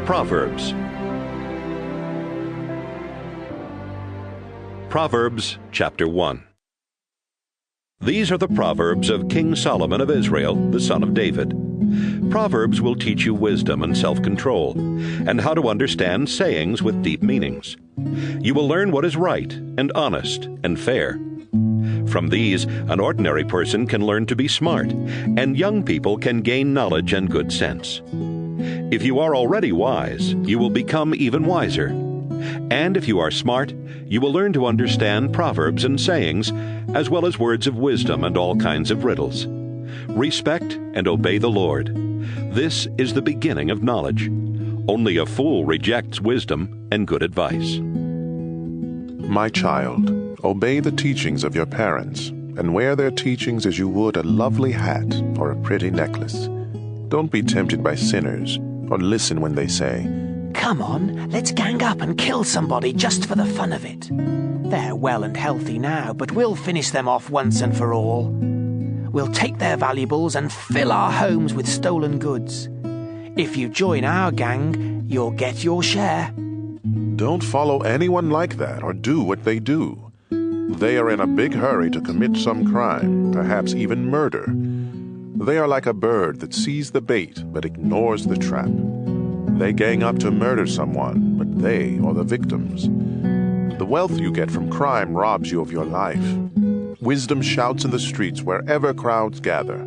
Proverbs. Proverbs chapter 1. These are the Proverbs of King Solomon of Israel, the son of David. Proverbs will teach you wisdom and self-control, and how to understand sayings with deep meanings. You will learn what is right and honest and fair. From these, an ordinary person can learn to be smart, and young people can gain knowledge and good sense. If you are already wise, you will become even wiser. And if you are smart, you will learn to understand proverbs and sayings, as well as words of wisdom and all kinds of riddles. Respect and obey the Lord. This is the beginning of knowledge. Only a fool rejects wisdom and good advice. My child, obey the teachings of your parents, and wear their teachings as you would a lovely hat or a pretty necklace. Don't be tempted by sinners, or listen when they say, "Come on, let's gang up and kill somebody just for the fun of it. They're well and healthy now, but we'll finish them off once and for all. We'll take their valuables and fill our homes with stolen goods. If you join our gang, you'll get your share." Don't follow anyone like that or do what they do. They are in a big hurry to commit some crime, perhaps even murder. They are like a bird that sees the bait but ignores the trap. They gang up to murder someone, but they are the victims. The wealth you get from crime robs you of your life. Wisdom shouts in the streets wherever crowds gather.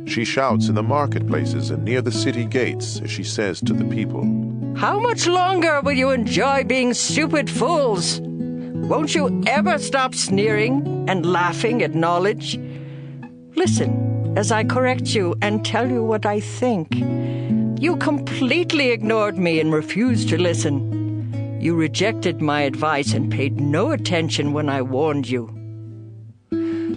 She shouts in the marketplaces and near the city gates as she says to the people, "How much longer will you enjoy being stupid fools? Won't you ever stop sneering and laughing at knowledge? Listen as I correct you and tell you what I think. You completely ignored me and refused to listen. You rejected my advice and paid no attention when I warned you.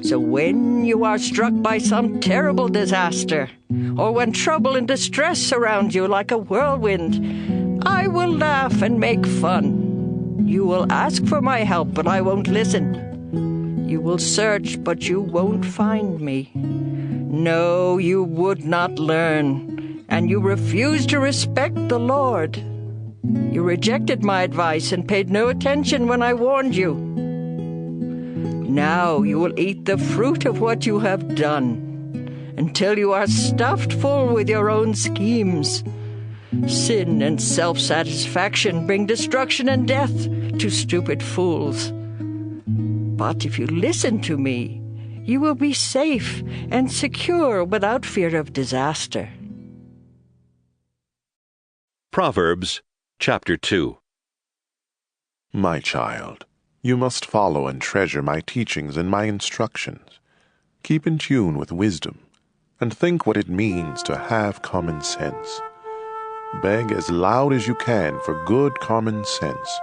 So when you are struck by some terrible disaster, or when trouble and distress surround you like a whirlwind, I will laugh and make fun. You will ask for my help, but I won't listen. You will search, but you won't find me. No, you would not learn, and you refused to respect the Lord. You rejected my advice and paid no attention when I warned you. Now you will eat the fruit of what you have done, until you are stuffed full with your own schemes. Sin and self-satisfaction bring destruction and death to stupid fools. But if you listen to me, you will be safe and secure without fear of disaster. Proverbs chapter 2. My child, you must follow and treasure my teachings and my instructions. Keep in tune with wisdom, and think what it means to have common sense. Beg as loud as you can for good common sense.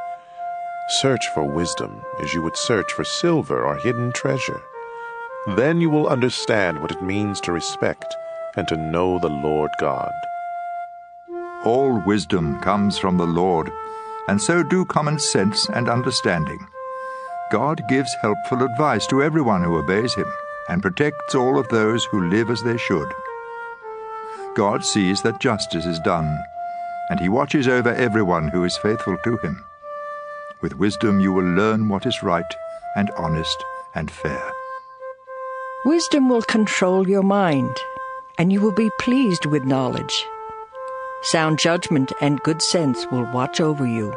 Search for wisdom as you would search for silver or hidden treasure. Then you will understand what it means to respect and to know the Lord God. All wisdom comes from the Lord, and so do common sense and understanding. God gives helpful advice to everyone who obeys him, and protects all of those who live as they should. God sees that justice is done, and he watches over everyone who is faithful to him. With wisdom you will learn what is right and honest and fair. Wisdom will control your mind, and you will be pleased with knowledge. Sound judgment and good sense will watch over you.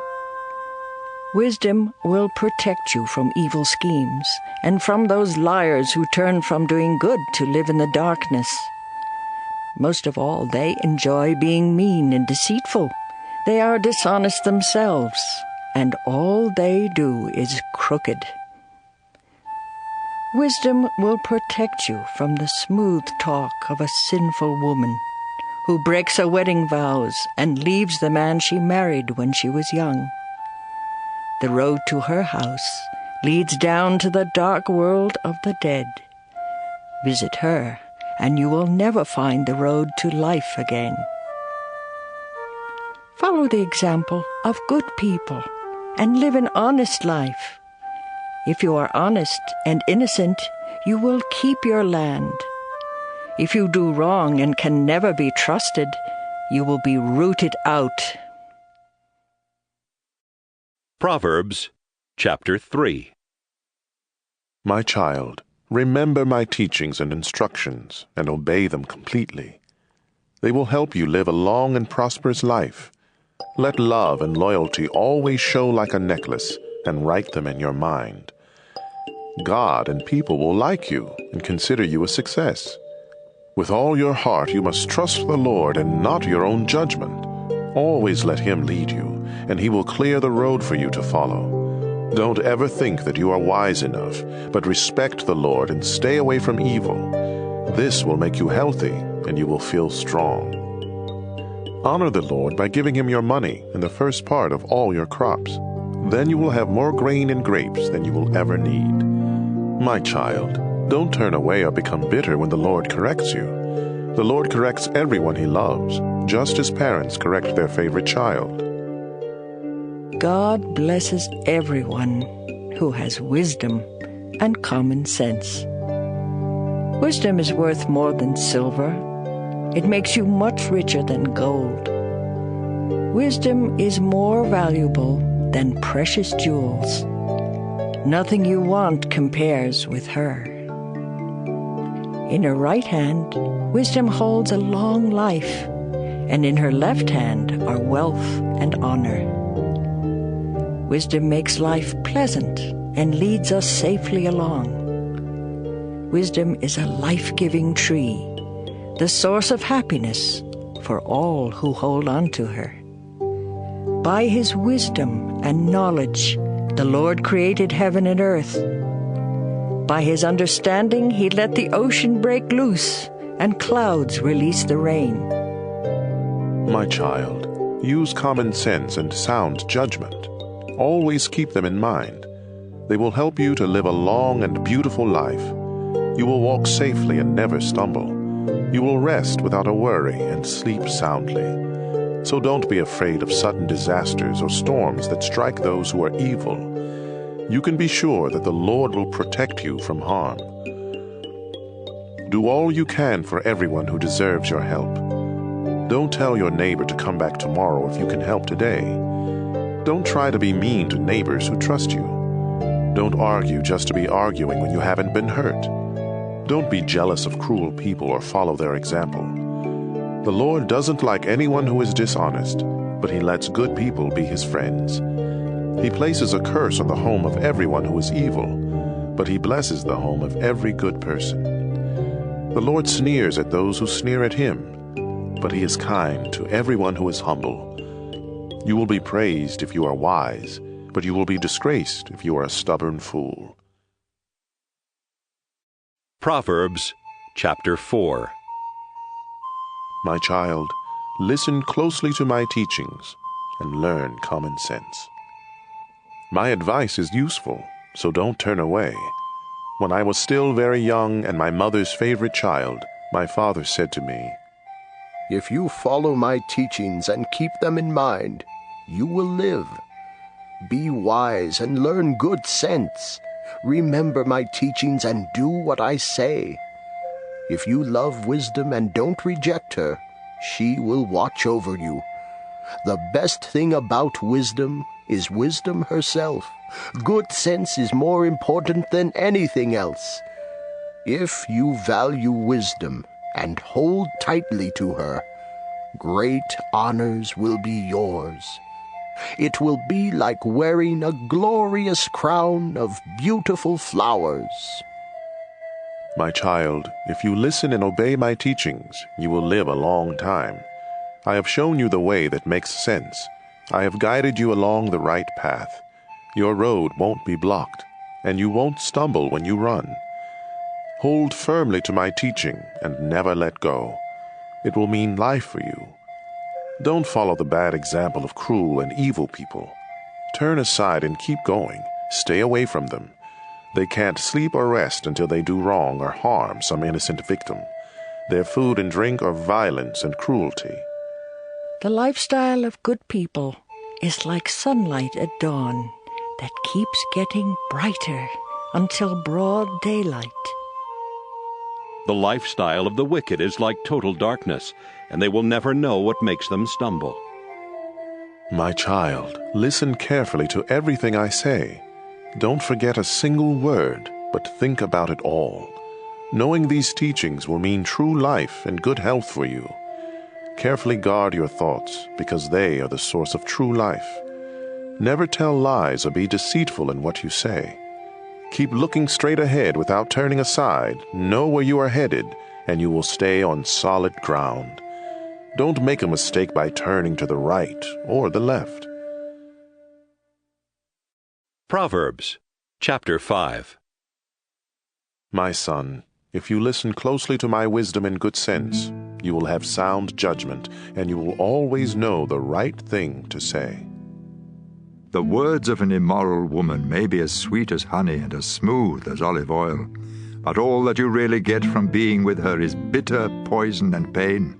Wisdom will protect you from evil schemes, and from those liars who turn from doing good to live in the darkness. Most of all, they enjoy being mean and deceitful. They are dishonest themselves, and all they do is crooked. Wisdom will protect you from the smooth talk of a sinful woman who breaks her wedding vows and leaves the man she married when she was young. The road to her house leads down to the dark world of the dead. Visit her, and you will never find the road to life again. Follow the example of good people and live an honest life. If you are honest and innocent, you will keep your land. If you do wrong and can never be trusted, you will be rooted out. Proverbs chapter 3. My child, remember my teachings and instructions, and obey them completely. They will help you live a long and prosperous life. Let love and loyalty always show like a necklace, and write them in your mind. God and people will like you and consider you a success. With all your heart you must trust the Lord and not your own judgment. Always let Him lead you, and He will clear the road for you to follow. Don't ever think that you are wise enough, but respect the Lord and stay away from evil. This will make you healthy, and you will feel strong. Honor the Lord by giving Him your money and the first part of all your crops. Then you will have more grain and grapes than you will ever need. My child, don't turn away or become bitter when the Lord corrects you. The Lord corrects everyone He loves, just as parents correct their favorite child. God blesses everyone who has wisdom and common sense. Wisdom is worth more than silver. It makes you much richer than gold. Wisdom is more valuable than precious jewels. Nothing you want compares with her. In her right hand, wisdom holds a long life, and in her left hand are wealth and honor. Wisdom makes life pleasant and leads us safely along. Wisdom is a life-giving tree, the source of happiness for all who hold on to her. By His wisdom and knowledge, the Lord created heaven and earth. By His understanding, He let the ocean break loose and clouds release the rain. My child, use common sense and sound judgment. Always keep them in mind. They will help you to live a long and beautiful life. You will walk safely and never stumble. You will rest without a worry and sleep soundly. So don't be afraid of sudden disasters or storms that strike those who are evil. You can be sure that the Lord will protect you from harm. Do all you can for everyone who deserves your help. Don't tell your neighbor to come back tomorrow if you can help today. Don't try to be mean to neighbors who trust you. Don't argue just to be arguing when you haven't been hurt. Don't be jealous of cruel people or follow their example. The Lord doesn't like anyone who is dishonest, but He lets good people be His friends. He places a curse on the home of everyone who is evil, but He blesses the home of every good person. The Lord sneers at those who sneer at Him, but He is kind to everyone who is humble. You will be praised if you are wise, but you will be disgraced if you are a stubborn fool. Proverbs chapter 4. My child, listen closely to my teachings and learn common sense. My advice is useful, so don't turn away. When I was still very young and my mother's favorite child, my father said to me, "If you follow my teachings and keep them in mind, you will live. Be wise and learn good sense. Remember my teachings and do what I say. If you love wisdom and don't reject her, she will watch over you. The best thing about wisdom is wisdom herself. Good sense is more important than anything else. If you value wisdom and hold tightly to her, great honors will be yours. It will be like wearing a glorious crown of beautiful flowers." My child, if you listen and obey my teachings, you will live a long time. I have shown you the way that makes sense. I have guided you along the right path. Your road won't be blocked, and you won't stumble when you run. Hold firmly to my teaching and never let go. It will mean life for you. Don't follow the bad example of cruel and evil people. Turn aside and keep going. Stay away from them. They can't sleep or rest until they do wrong or harm some innocent victim. Their food and drink are violence and cruelty. The lifestyle of good people is like sunlight at dawn that keeps getting brighter until broad daylight. The lifestyle of the wicked is like total darkness, and they will never know what makes them stumble. My child, listen carefully to everything I say. Don't forget a single word, but think about it all. Knowing these teachings will mean true life and good health for you. Carefully guard your thoughts, because they are the source of true life. Never tell lies or be deceitful in what you say. Keep looking straight ahead without turning aside. Know where you are headed, and you will stay on solid ground. Don't make a mistake by turning to the right or the left. Proverbs, chapter 5. My son, if you listen closely to my wisdom and good sense, you will have sound judgment, and you will always know the right thing to say. The words of an immoral woman may be as sweet as honey and as smooth as olive oil, but all that you really get from being with her is bitter poison and pain.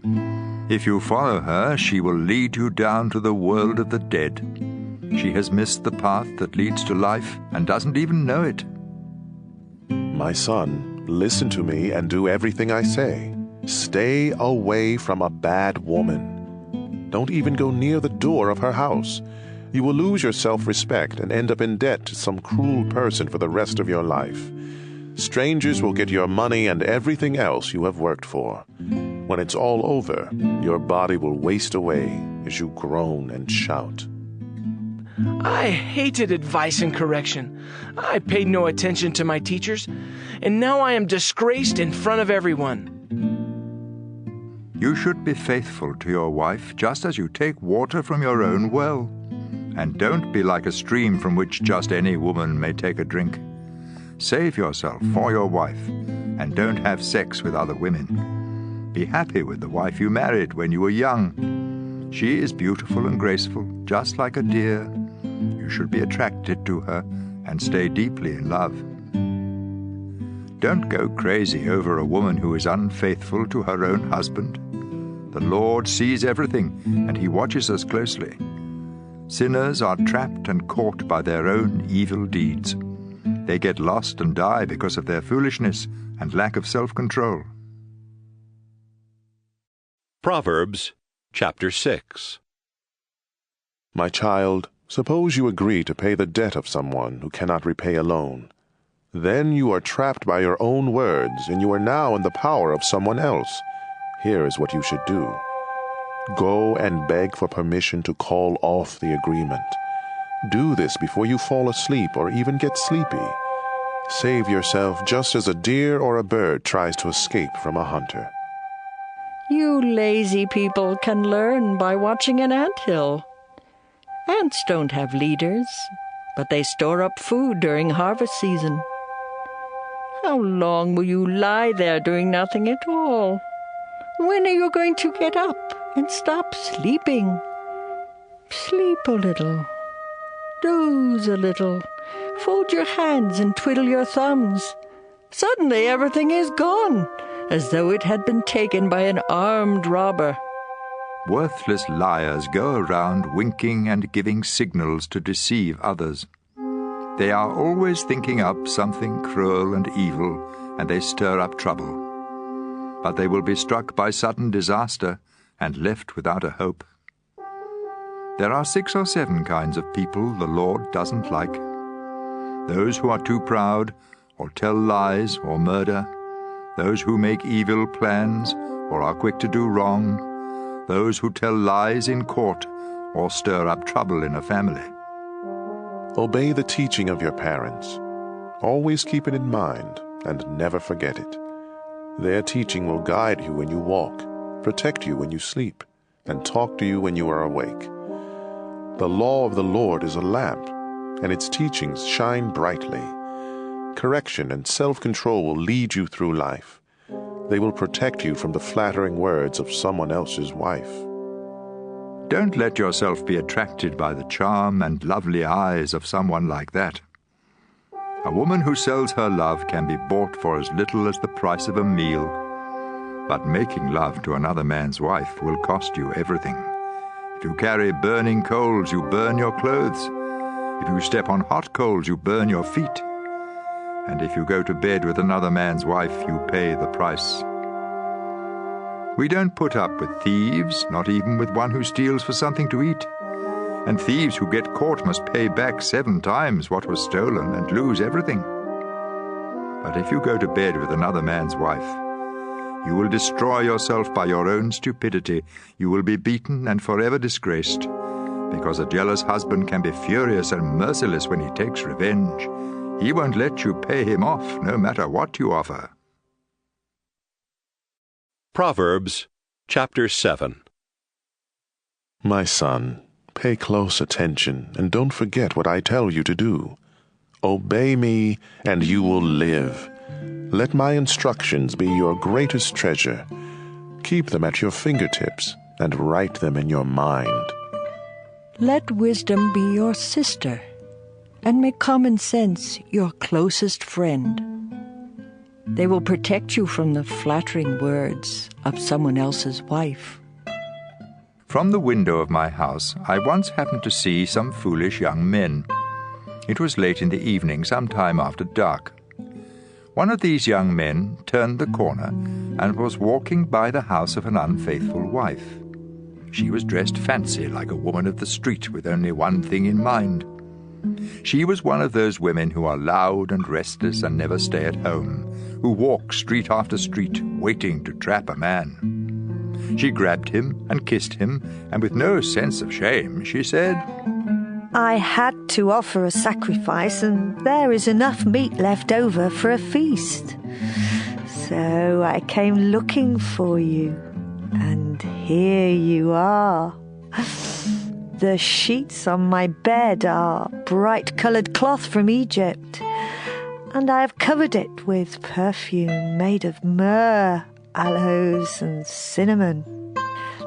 If you follow her, she will lead you down to the world of the dead. She has missed the path that leads to life and doesn't even know it. My son, listen to me and do everything I say. Stay away from a bad woman. Don't even go near the door of her house. You will lose your self-respect and end up in debt to some cruel person for the rest of your life. Strangers will get your money and everything else you have worked for. When it's all over, your body will waste away as you groan and shout. I hated advice and correction. I paid no attention to my teachers, and now I am disgraced in front of everyone. You should be faithful to your wife just as you take water from your own well. And don't be like a stream from which just any woman may take a drink. Save yourself for your wife, and don't have sex with other women. Be happy with the wife you married when you were young. She is beautiful and graceful, just like a deer. You should be attracted to her and stay deeply in love. Don't go crazy over a woman who is unfaithful to her own husband. The Lord sees everything, and He watches us closely. Sinners are trapped and caught by their own evil deeds. They get lost and die because of their foolishness and lack of self-control. Proverbs, chapter 6. My child, suppose you agree to pay the debt of someone who cannot repay alone. Then you are trapped by your own words, and you are now in the power of someone else. Here is what you should do. Go and beg for permission to call off the agreement. Do this before you fall asleep or even get sleepy. Save yourself just as a deer or a bird tries to escape from a hunter. You lazy people can learn by watching an anthill. Ants don't have leaders, but they store up food during harvest season. How long will you lie there doing nothing at all? When are you going to get up and stop sleeping? Sleep a little. Doze a little. Fold your hands and twiddle your thumbs. Suddenly everything is gone, as though it had been taken by an armed robber. Worthless liars go around winking and giving signals to deceive others. They are always thinking up something cruel and evil, and they stir up trouble. But they will be struck by sudden disaster and left without a hope. There are 6 or 7 kinds of people the Lord doesn't like. Those who are too proud, or tell lies, or murder. Those who make evil plans, or are quick to do wrong. Those who tell lies in court, or stir up trouble in a family. Obey the teaching of your parents. Always keep it in mind, and never forget it. Their teaching will guide you when you walk, protect you when you sleep, and talk to you when you are awake. The law of the Lord is a lamp, and its teachings shine brightly. Correction and self-control will lead you through life. They will protect you from the flattering words of someone else's wife. Don't let yourself be attracted by the charm and lovely eyes of someone like that. A woman who sells her love can be bought for as little as the price of a meal. But making love to another man's wife will cost you everything. If you carry burning coals, you burn your clothes. If you step on hot coals, you burn your feet. And if you go to bed with another man's wife, you pay the price. We don't put up with thieves, not even with one who steals for something to eat. and thieves who get caught must pay back 7 times what was stolen and lose everything. But if you go to bed with another man's wife, you will destroy yourself by your own stupidity. You will be beaten and forever disgraced, because a jealous husband can be furious and merciless when he takes revenge. He won't let you pay him off, no matter what you offer. Proverbs chapter 7. My son, pay close attention and don't forget what I tell you to do. Obey me, and you will live. Let my instructions be your greatest treasure. Keep them at your fingertips and write them in your mind. Let wisdom be your sister, and make common sense your closest friend. They will protect you from the flattering words of someone else's wife. From the window of my house, I once happened to see some foolish young men. It was late in the evening, some time after dark. One of these young men turned the corner and was walking by the house of an unfaithful wife. She was dressed fancy like a woman of the street with only one thing in mind. She was one of those women who are loud and restless and never stay at home, who walk street after street waiting to trap a man. She grabbed him and kissed him, and with no sense of shame, she said, I had to offer a sacrifice, and there is enough meat left over for a feast. So I came looking for you, and here you are. The sheets on my bed are bright-coloured cloth from Egypt, and I have covered it with perfume made of myrrh, aloes, and cinnamon.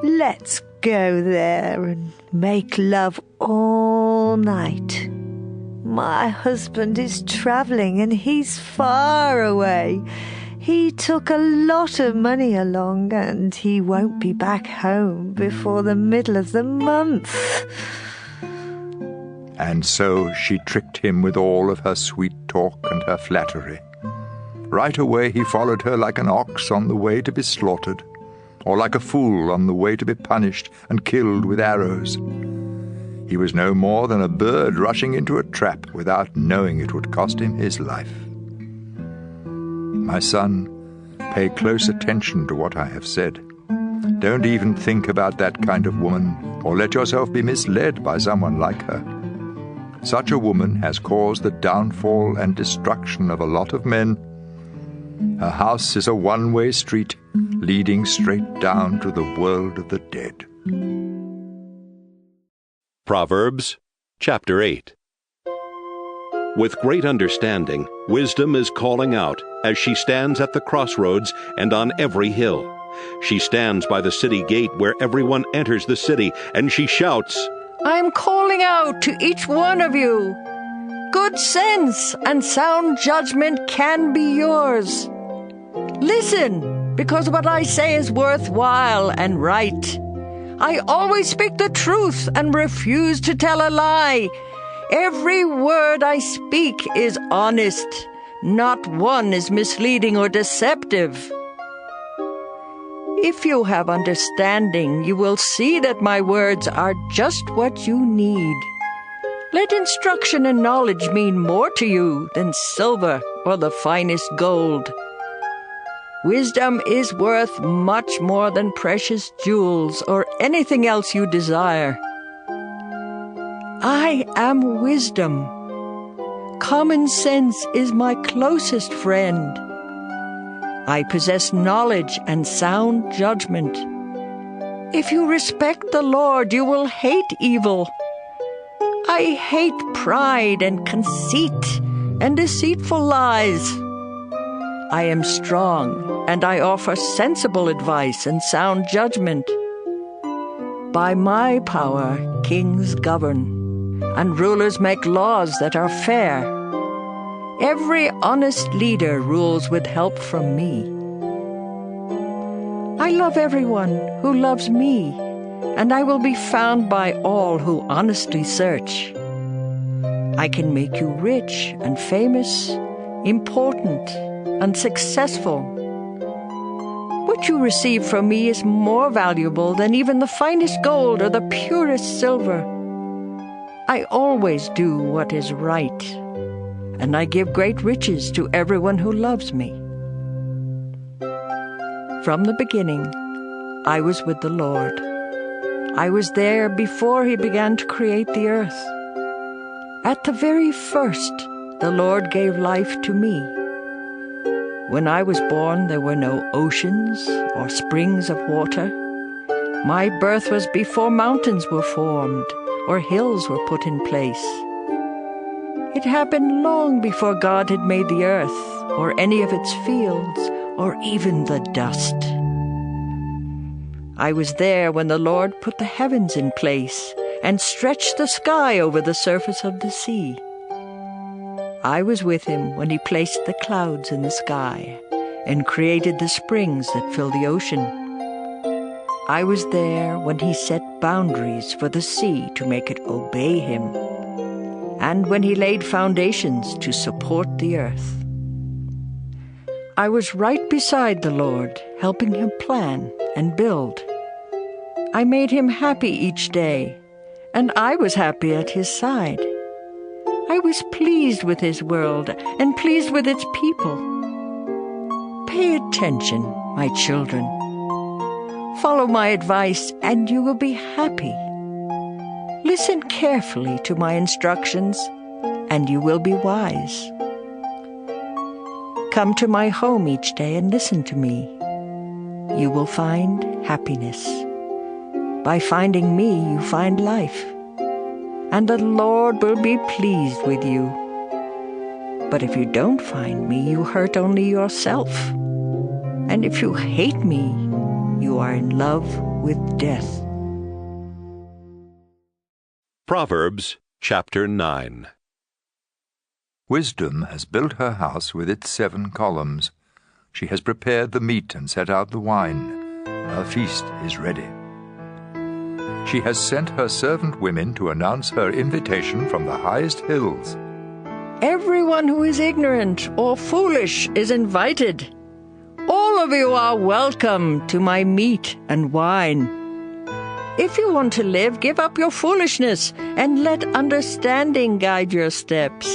Let's go there and make love all night. My husband is travelling and he's far away. He took a lot of money along and he won't be back home before the middle of the month. And so she tricked him with all of her sweet talk and her flattery. Right away he followed her like an ox on the way to be slaughtered, or like a fool on the way to be punished and killed with arrows. He was no more than a bird rushing into a trap without knowing it would cost him his life. My son, pay close attention to what I have said. Don't even think about that kind of woman, or let yourself be misled by someone like her. Such a woman has caused the downfall and destruction of a lot of men. Her house is a one-way street leading straight down to the world of the dead. Proverbs chapter 8. With great understanding, wisdom is calling out as she stands at the crossroads and on every hill. She stands by the city gate where everyone enters the city, and she shouts, I am calling out to each one of you. Good sense and sound judgment can be yours. Listen, because what I say is worthwhile and right. I always speak the truth and refuse to tell a lie. Every word I speak is honest. Not one is misleading or deceptive. If you have understanding, you will see that my words are just what you need. Let instruction and knowledge mean more to you than silver or the finest gold. Wisdom is worth much more than precious jewels or anything else you desire. I am wisdom. Common sense is my closest friend. I possess knowledge and sound judgment. If you respect the Lord, you will hate evil. I hate pride and conceit and deceitful lies. I am strong, and I offer sensible advice and sound judgment. By my power, kings govern, and rulers make laws that are fair. Every honest leader rules with help from me. I love everyone who loves me, and I will be found by all who honestly search. I can make you rich and famous, important and successful. What you receive from me is more valuable than even the finest gold or the purest silver. I always do what is right, and I give great riches to everyone who loves me. From the beginning, I was with the Lord. I was there before He began to create the earth. At the very first, the Lord gave life to me. When I was born, there were no oceans or springs of water. My birth was before mountains were formed or hills were put in place. It happened long before God had made the earth or any of its fields or even the dust. I was there when the Lord put the heavens in place and stretched the sky over the surface of the sea. I was with Him when He placed the clouds in the sky and created the springs that fill the ocean. I was there when He set boundaries for the sea to make it obey Him, and when He laid foundations to support the earth. I was right beside the Lord, helping Him plan and build. I made Him happy each day, and I was happy at His side. I was pleased with His world and pleased with its people. Pay attention, my children. Follow my advice, and you will be happy. Listen carefully to my instructions, and you will be wise. Come to my home each day and listen to me. You will find happiness. By finding me, you find life. And the Lord will be pleased with you. But if you don't find me, you hurt only yourself. And if you hate me, you are in love with death. Proverbs chapter 9. Wisdom has built her house with its 7 columns. She has prepared the meat and set out the wine. Her feast is ready. She has sent her servant women to announce her invitation from the highest hills. Everyone who is ignorant or foolish is invited. All of you are welcome to my meat and wine. If you want to live, give up your foolishness and let understanding guide your steps.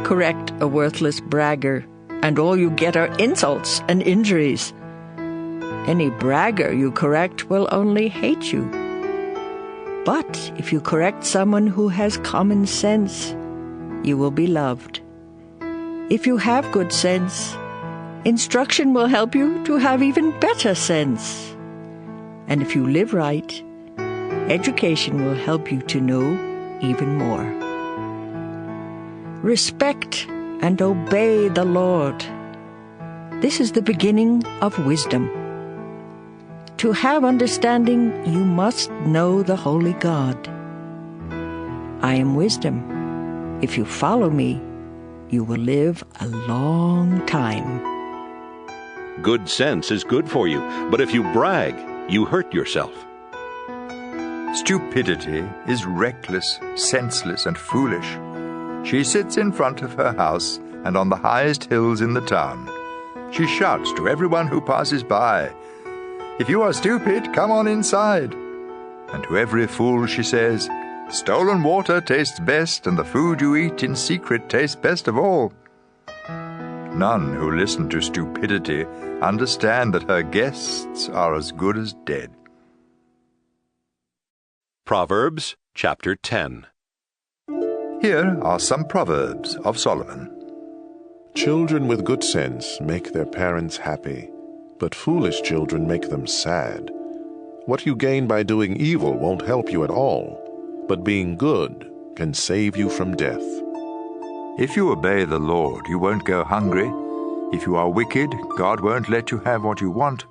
Correct a worthless bragger, and all you get are insults and injuries. Any bragger you correct will only hate you. But if you correct someone who has common sense, you will be loved. If you have good sense, instruction will help you to have even better sense. And if you live right, education will help you to know even more. Respect and obey the Lord. This is the beginning of wisdom. To have understanding, you must know the holy God. I am wisdom. If you follow me, you will live a long time. Good sense is good for you, but if you brag, you hurt yourself. Stupidity is reckless, senseless, and foolish. She sits in front of her house and on the highest hills in the town. She shouts to everyone who passes by, "If you are stupid, come on inside." And to every fool she says, "Stolen water tastes best, and the food you eat in secret tastes best of all." None who listen to stupidity understand that her guests are as good as dead. Proverbs chapter 10. Here are some Proverbs of Solomon. Children with good sense make their parents happy, but foolish children make them sad. What you gain by doing evil won't help you at all, but being good can save you from death. If you obey the Lord, you won't go hungry. If you are wicked, God won't let you have what you want.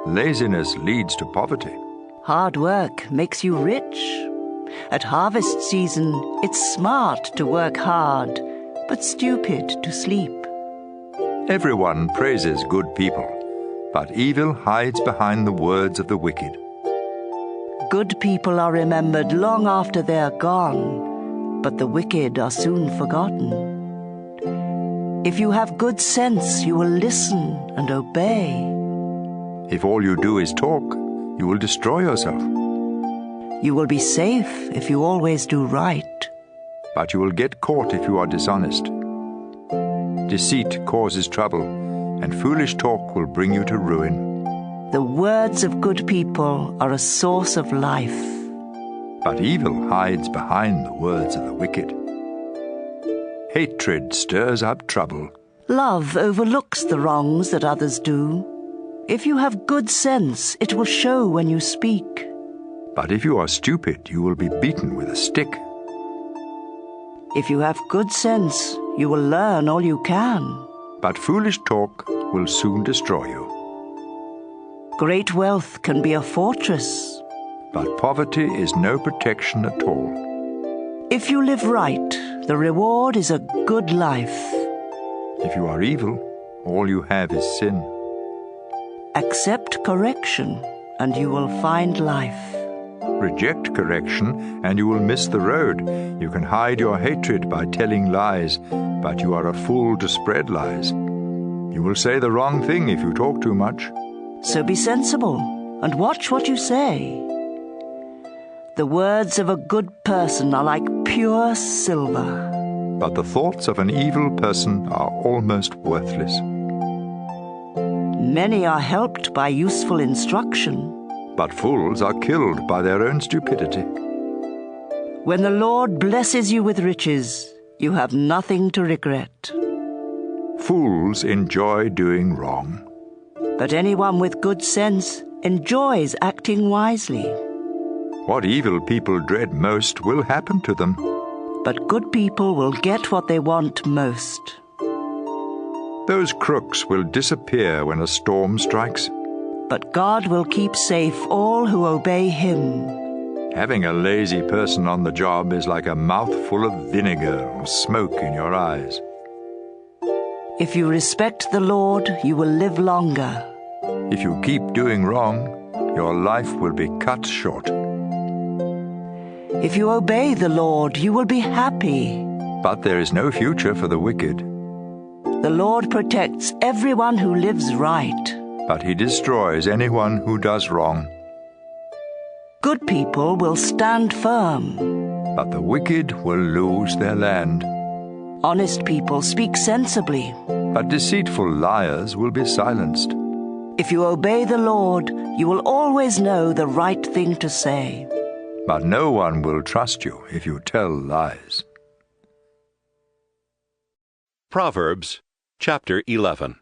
Laziness leads to poverty. Hard work makes you rich. At harvest season, it's smart to work hard, but stupid to sleep. Everyone praises good people, but evil hides behind the words of the wicked. Good people are remembered long after they're gone, but the wicked are soon forgotten. If you have good sense, you will listen and obey. If all you do is talk, you will destroy yourself. You will be safe if you always do right. But you will get caught if you are dishonest. Deceit causes trouble, and foolish talk will bring you to ruin. The words of good people are a source of life. But evil hides behind the words of the wicked. Hatred stirs up trouble. Love overlooks the wrongs that others do. If you have good sense, it will show when you speak. But if you are stupid, you will be beaten with a stick. If you have good sense, you will learn all you can. But foolish talk will soon destroy you. Great wealth can be a fortress. But poverty is no protection at all. If you live right, the reward is a good life. If you are evil, all you have is sin. Accept correction, and you will find life. Reject correction, and you will miss the road. You can hide your hatred by telling lies, but you are a fool to spread lies. You will say the wrong thing if you talk too much. So be sensible, and watch what you say. The words of a good person are like pure silver. But the thoughts of an evil person are almost worthless. Many are helped by useful instruction. But fools are killed by their own stupidity. When the Lord blesses you with riches, you have nothing to regret. Fools enjoy doing wrong. But anyone with good sense enjoys acting wisely. What evil people dread most will happen to them. But good people will get what they want most. Those crooks will disappear when a storm strikes. But God will keep safe all who obey Him. Having a lazy person on the job is like a mouthful of vinegar or smoke in your eyes. If you respect the Lord, you will live longer. If you keep doing wrong, your life will be cut short. If you obey the Lord, you will be happy. But there is no future for the wicked. The Lord protects everyone who lives right. But He destroys anyone who does wrong. Good people will stand firm. But the wicked will lose their land. Honest people speak sensibly. But deceitful liars will be silenced. If you obey the Lord, you will always know the right thing to say. But no one will trust you if you tell lies. Proverbs chapter 11.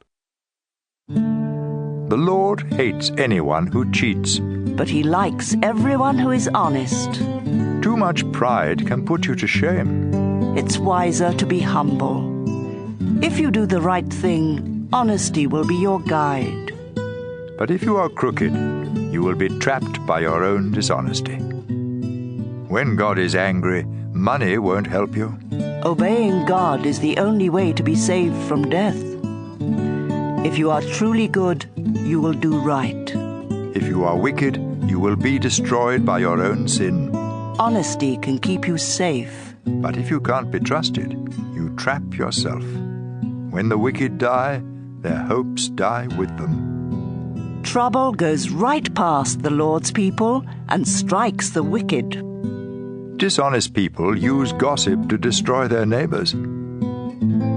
The Lord hates anyone who cheats. But He likes everyone who is honest. Too much pride can put you to shame. It's wiser to be humble. If you do the right thing, honesty will be your guide. But if you are crooked, you will be trapped by your own dishonesty. When God is angry, money won't help you. Obeying God is the only way to be saved from death. If you are truly good, you will do right. If you are wicked, you will be destroyed by your own sin. Honesty can keep you safe. But if you can't be trusted, you trap yourself. When the wicked die, their hopes die with them. Trouble goes right past the Lord's people and strikes the wicked. Dishonest people use gossip to destroy their neighbors.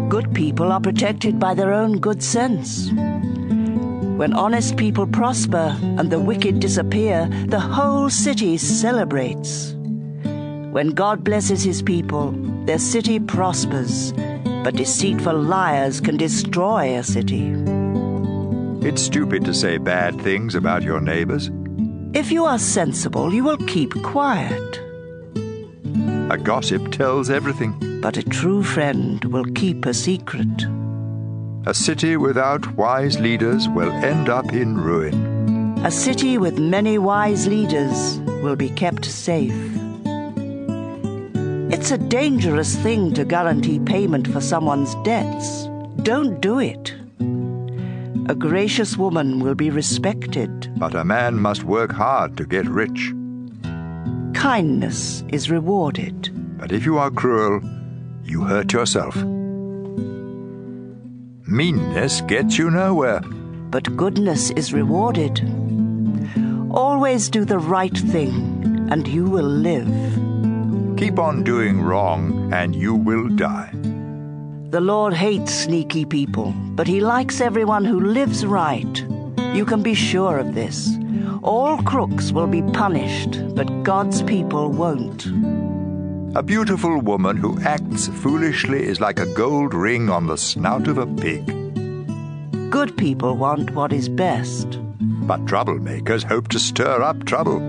Good people are protected by their own good sense. When honest people prosper and the wicked disappear, the whole city celebrates. When God blesses His people, their city prospers, but deceitful liars can destroy a city. It's stupid to say bad things about your neighbors. If you are sensible, you will keep quiet. A gossip tells everything. But a true friend will keep a secret. A city without wise leaders will end up in ruin. A city with many wise leaders will be kept safe. It's a dangerous thing to guarantee payment for someone's debts. Don't do it. A gracious woman will be respected. But a man must work hard to get rich. Kindness is rewarded. But if you are cruel, you hurt yourself. Meanness gets you nowhere. But goodness is rewarded. Always do the right thing. and you will live. Keep on doing wrong, and you will die. The Lord hates sneaky people, but he likes everyone who lives right. You can be sure of this. All crooks will be punished, but God's people won't. A beautiful woman who acts foolishly is like a gold ring on the snout of a pig. Good people want what is best. But troublemakers hope to stir up trouble.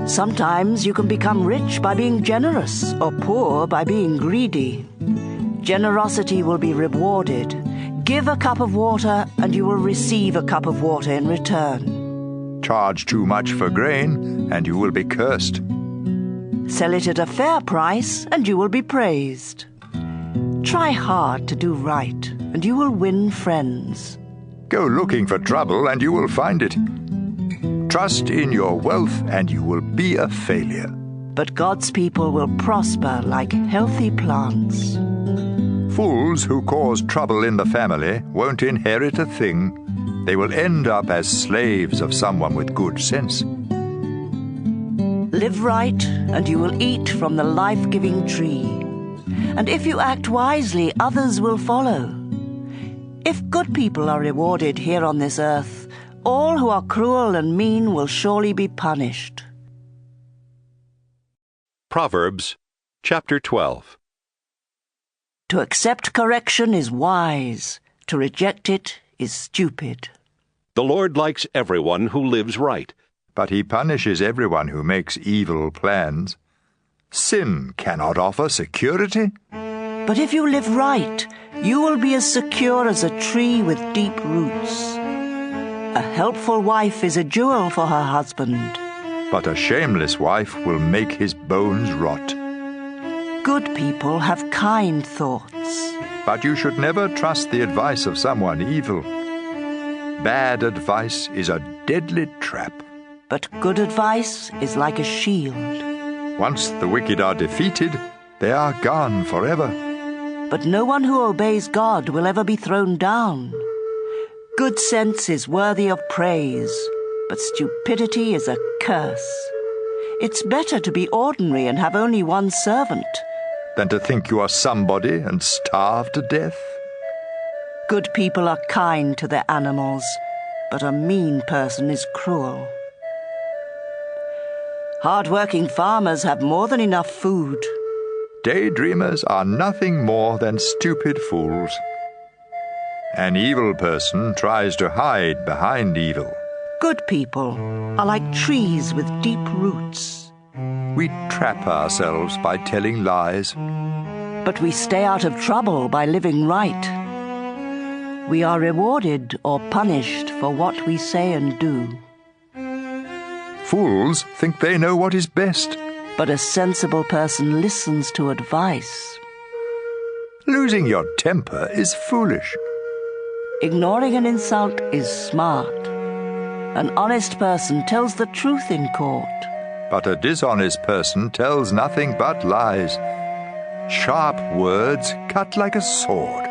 Sometimes you can become rich by being generous, or poor by being greedy. Generosity will be rewarded. Give a cup of water, and you will receive a cup of water in return. Charge too much for grain, and you will be cursed. Sell it at a fair price, and you will be praised. Try hard to do right, and you will win friends. Go looking for trouble, and you will find it. Trust in your wealth, and you will be a failure. But God's people will prosper like healthy plants. Fools who cause trouble in the family won't inherit a thing. They will end up as slaves of someone with good sense. Live right, and you will eat from the life-giving tree. And if you act wisely, others will follow. If good people are rewarded here on this earth, all who are cruel and mean will surely be punished. Proverbs chapter 12. To accept correction is wise. To reject it is stupid. The Lord likes everyone who lives right. But he punishes everyone who makes evil plans. Sin cannot offer security. But if you live right, you will be as secure as a tree with deep roots. A helpful wife is a jewel for her husband. But a shameless wife will make his bones rot. Good people have kind thoughts. But you should never trust the advice of someone evil. Bad advice is a deadly trap. But good advice is like a shield. Once the wicked are defeated, they are gone forever. But no one who obeys God will ever be thrown down. Good sense is worthy of praise, but stupidity is a curse. It's better to be ordinary and have only one servant than to think you are somebody and starve to death. Good people are kind to their animals, but a mean person is cruel. Hard-working farmers have more than enough food. Daydreamers are nothing more than stupid fools. An evil person tries to hide behind evil. Good people are like trees with deep roots. We trap ourselves by telling lies. But we stay out of trouble by living right. We are rewarded or punished for what we say and do. Fools think they know what is best. But a sensible person listens to advice. Losing your temper is foolish. Ignoring an insult is smart. An honest person tells the truth in court. But a dishonest person tells nothing but lies. Sharp words cut like a sword.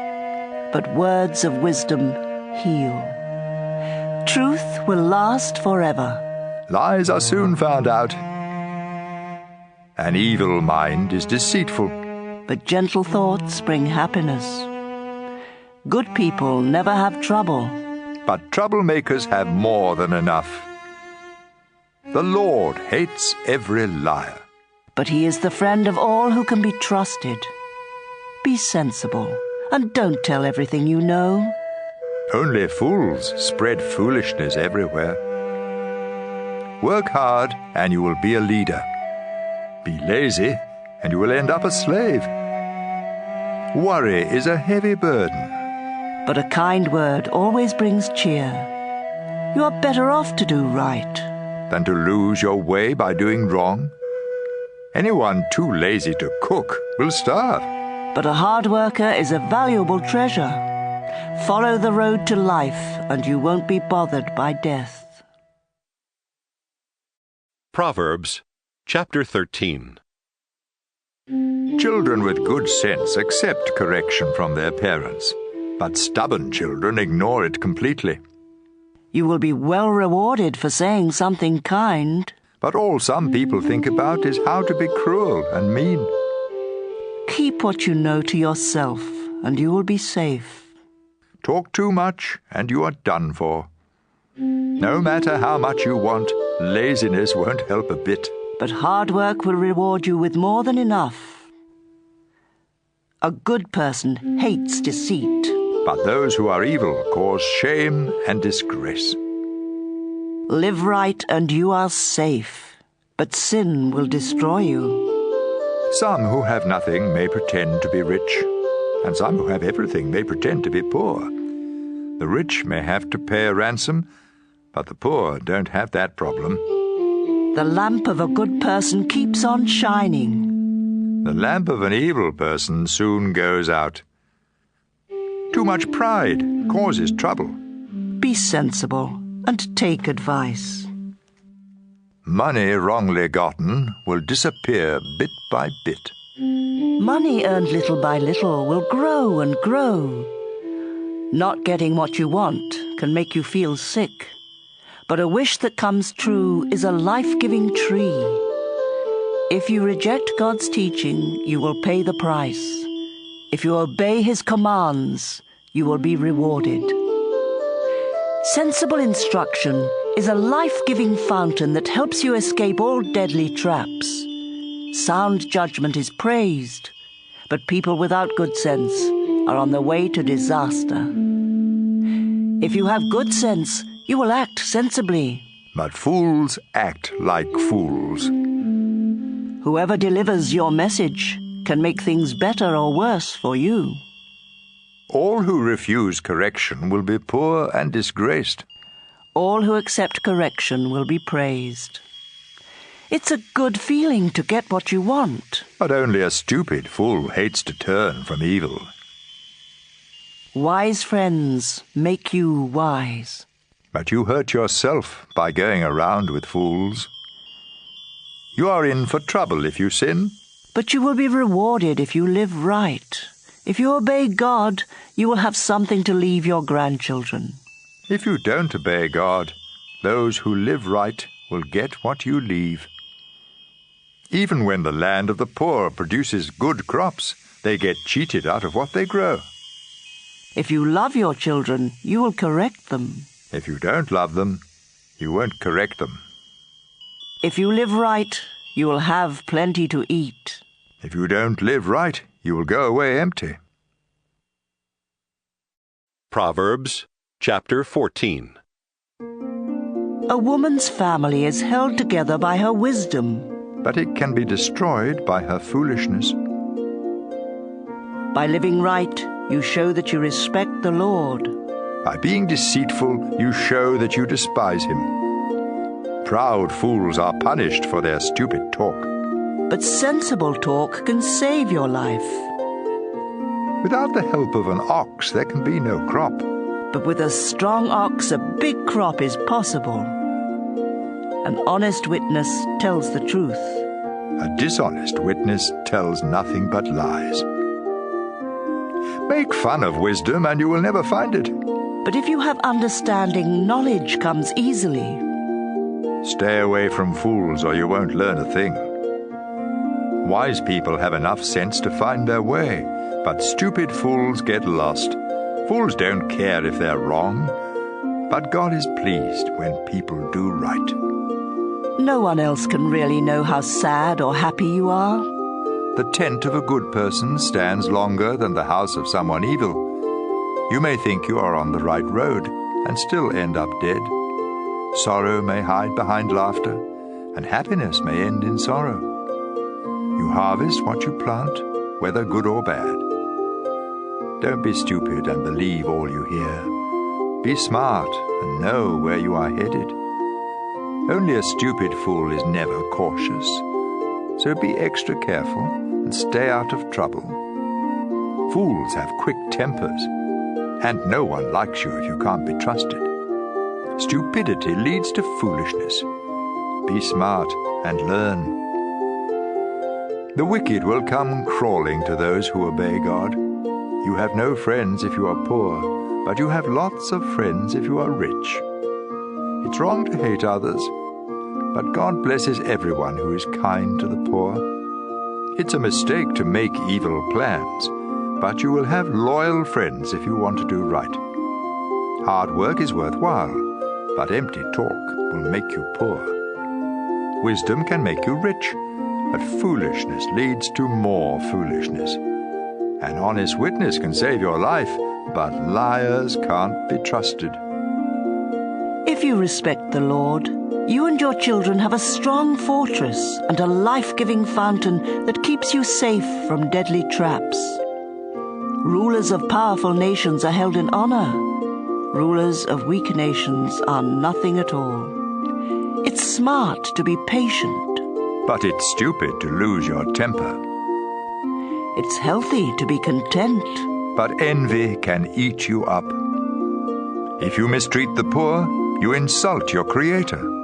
But words of wisdom heal. Truth will last forever. Lies are soon found out. An evil mind is deceitful. But gentle thoughts bring happiness. Good people never have trouble. But troublemakers have more than enough. The Lord hates every liar. But he is the friend of all who can be trusted. Be sensible, and don't tell everything you know. Only fools spread foolishness everywhere. Work hard, and you will be a leader. Be lazy, and you will end up a slave. Worry is a heavy burden. But a kind word always brings cheer. You are better off to do right than to lose your way by doing wrong. Anyone too lazy to cook will starve. But a hard worker is a valuable treasure. Follow the road to life, and you won't be bothered by death. Proverbs chapter 13. Children with good sense accept correction from their parents, but stubborn children ignore it completely. You will be well rewarded for saying something kind. But all some people think about is how to be cruel and mean. Keep what you know to yourself, and you will be safe. Talk too much, and you are done for. No matter how much you want, laziness won't help a bit. But hard work will reward you with more than enough. A good person hates deceit. But those who are evil cause shame and disgrace. Live right and you are safe, but sin will destroy you. Some who have nothing may pretend to be rich, and some who have everything may pretend to be poor. The rich may have to pay a ransom, but the poor don't have that problem. The lamp of a good person keeps on shining. The lamp of an evil person soon goes out. Too much pride causes trouble. Be sensible and take advice. Money wrongly gotten will disappear bit by bit. Money earned little by little will grow and grow. Not getting what you want can make you feel sick, but a wish that comes true is a life-giving tree. If you reject God's teaching, you will pay the price. If you obey His commands, you will be rewarded. Sensible instruction is a life-giving fountain that helps you escape all deadly traps. Sound judgment is praised, but people without good sense are on the way to disaster. If you have good sense, you will act sensibly. But fools act like fools. Whoever delivers your message can make things better or worse for you. All who refuse correction will be poor and disgraced. All who accept correction will be praised. It's a good feeling to get what you want. But only a stupid fool hates to turn from evil. Wise friends make you wise. But you hurt yourself by going around with fools. You are in for trouble if you sin. But you will be rewarded if you live right. If you obey God, you will have something to leave your grandchildren. If you don't obey God, those who live right will get what you leave. Even when the land of the poor produces good crops, they get cheated out of what they grow. If you love your children, you will correct them. If you don't love them, you won't correct them. If you live right, you will have plenty to eat. If you don't live right, you will go away empty. Proverbs chapter 14. A woman's family is held together by her wisdom. But it can be destroyed by her foolishness. By living right, you show that you respect the Lord. By being deceitful, you show that you despise Him. Proud fools are punished for their stupid talk. But sensible talk can save your life. Without the help of an ox, there can be no crop. But with a strong ox, a big crop is possible. An honest witness tells the truth. A dishonest witness tells nothing but lies. Make fun of wisdom and you will never find it. But if you have understanding, knowledge comes easily. Stay away from fools or you won't learn a thing. Wise people have enough sense to find their way, but stupid fools get lost. Fools don't care if they're wrong, but God is pleased when people do right. No one else can really know how sad or happy you are. The tent of a good person stands longer than the house of someone evil. You may think you are on the right road and still end up dead. Sorrow may hide behind laughter, and happiness may end in sorrow. You harvest what you plant, whether good or bad. Don't be stupid and believe all you hear. Be smart and know where you are headed. Only a stupid fool is never cautious. So be extra careful and stay out of trouble. Fools have quick tempers, and no one likes you if you can't be trusted. Stupidity leads to foolishness. Be smart and learn. The wicked will come crawling to those who obey God. You have no friends if you are poor, but you have lots of friends if you are rich. It's wrong to hate others, but God blesses everyone who is kind to the poor. It's a mistake to make evil plans, but you will have loyal friends if you want to do right. Hard work is worthwhile, but empty talk will make you poor. Wisdom can make you rich, but foolishness leads to more foolishness. An honest witness can save your life, but liars can't be trusted. If you respect the Lord, you and your children have a strong fortress and a life-giving fountain that keeps you safe from deadly traps. Rulers of powerful nations are held in honor. Rulers of weak nations are nothing at all. It's smart to be patient. But it's stupid to lose your temper. It's healthy to be content. But envy can eat you up. If you mistreat the poor, you insult your Creator.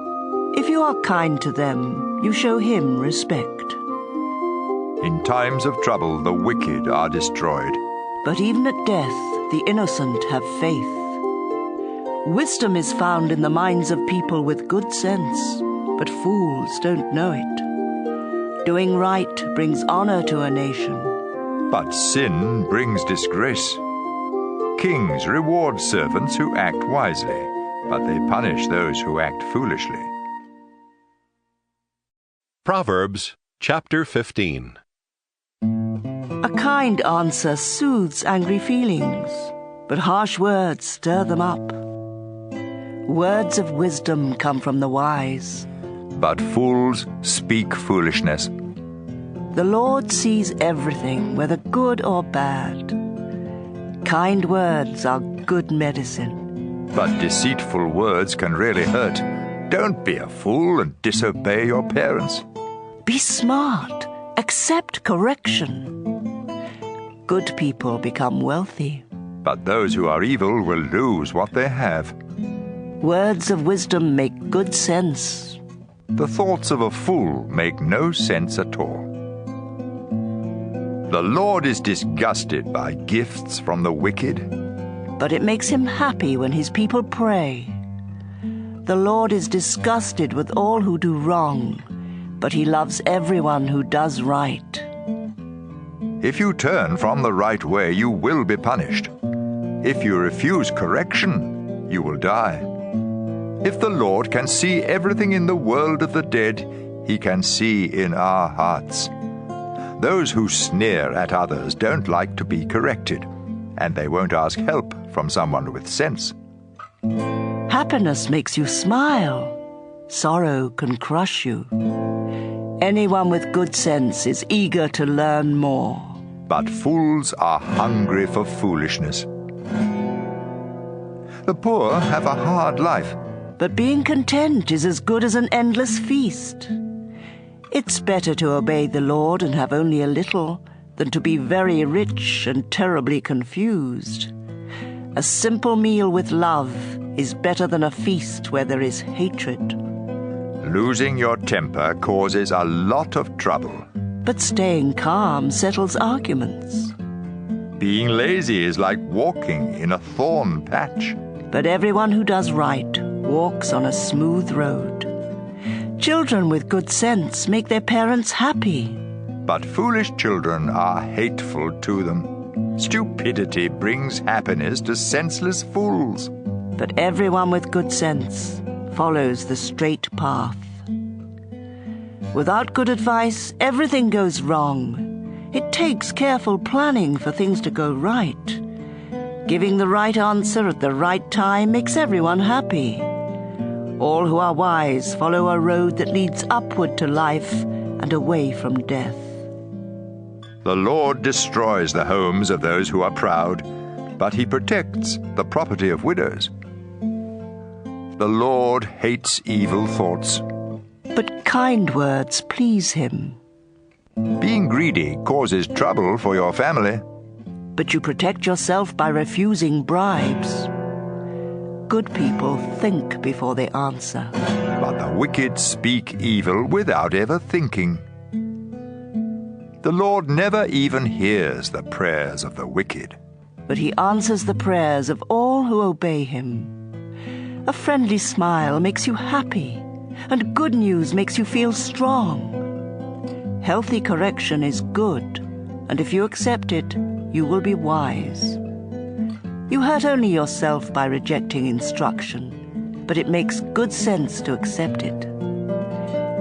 If you are kind to them, you show him respect. In times of trouble, the wicked are destroyed. But even at death, the innocent have faith. Wisdom is found in the minds of people with good sense, but fools don't know it. Doing right brings honor to a nation. But sin brings disgrace. Kings reward servants who act wisely, but they punish those who act foolishly. Proverbs chapter 15. A kind answer soothes angry feelings, but harsh words stir them up. Words of wisdom come from the wise, but fools speak foolishness. The Lord sees everything, whether good or bad. Kind words are good medicine. But deceitful words can really hurt. Don't be a fool and disobey your parents. Be smart. Accept correction. Good people become wealthy. But those who are evil will lose what they have. Words of wisdom make good sense. The thoughts of a fool make no sense at all. The Lord is disgusted by gifts from the wicked, but it makes him happy when his people pray. The Lord is disgusted with all who do wrong, but he loves everyone who does right. If you turn from the right way, you will be punished. If you refuse correction, you will die. If the Lord can see everything in the world of the dead, he can see in our hearts. Those who sneer at others don't like to be corrected, and they won't ask help from someone with sense. Happiness makes you smile. Sorrow can crush you. Anyone with good sense is eager to learn more. But fools are hungry for foolishness. The poor have a hard life, but being content is as good as an endless feast. It's better to obey the Lord and have only a little than to be very rich and terribly confused. A simple meal with love is better than a feast where there is hatred. Losing your temper causes a lot of trouble. But staying calm settles arguments. Being lazy is like walking in a thorn patch. But everyone who does right walks on a smooth road. Children with good sense make their parents happy. But foolish children are hateful to them. Stupidity brings happiness to senseless fools. But everyone with good sense follows the straight path. Without good advice, everything goes wrong. It takes careful planning for things to go right. Giving the right answer at the right time makes everyone happy. All who are wise follow a road that leads upward to life and away from death. The Lord destroys the homes of those who are proud, but he protects the property of widows. The Lord hates evil thoughts, but kind words please him. Being greedy causes trouble for your family, but you protect yourself by refusing bribes. Good people think before they answer, but the wicked speak evil without ever thinking. The Lord never even hears the prayers of the wicked, but he answers the prayers of all who obey him. A friendly smile makes you happy, and good news makes you feel strong. Healthy correction is good, and if you accept it, you will be wise. You hurt only yourself by rejecting instruction, but it makes good sense to accept it.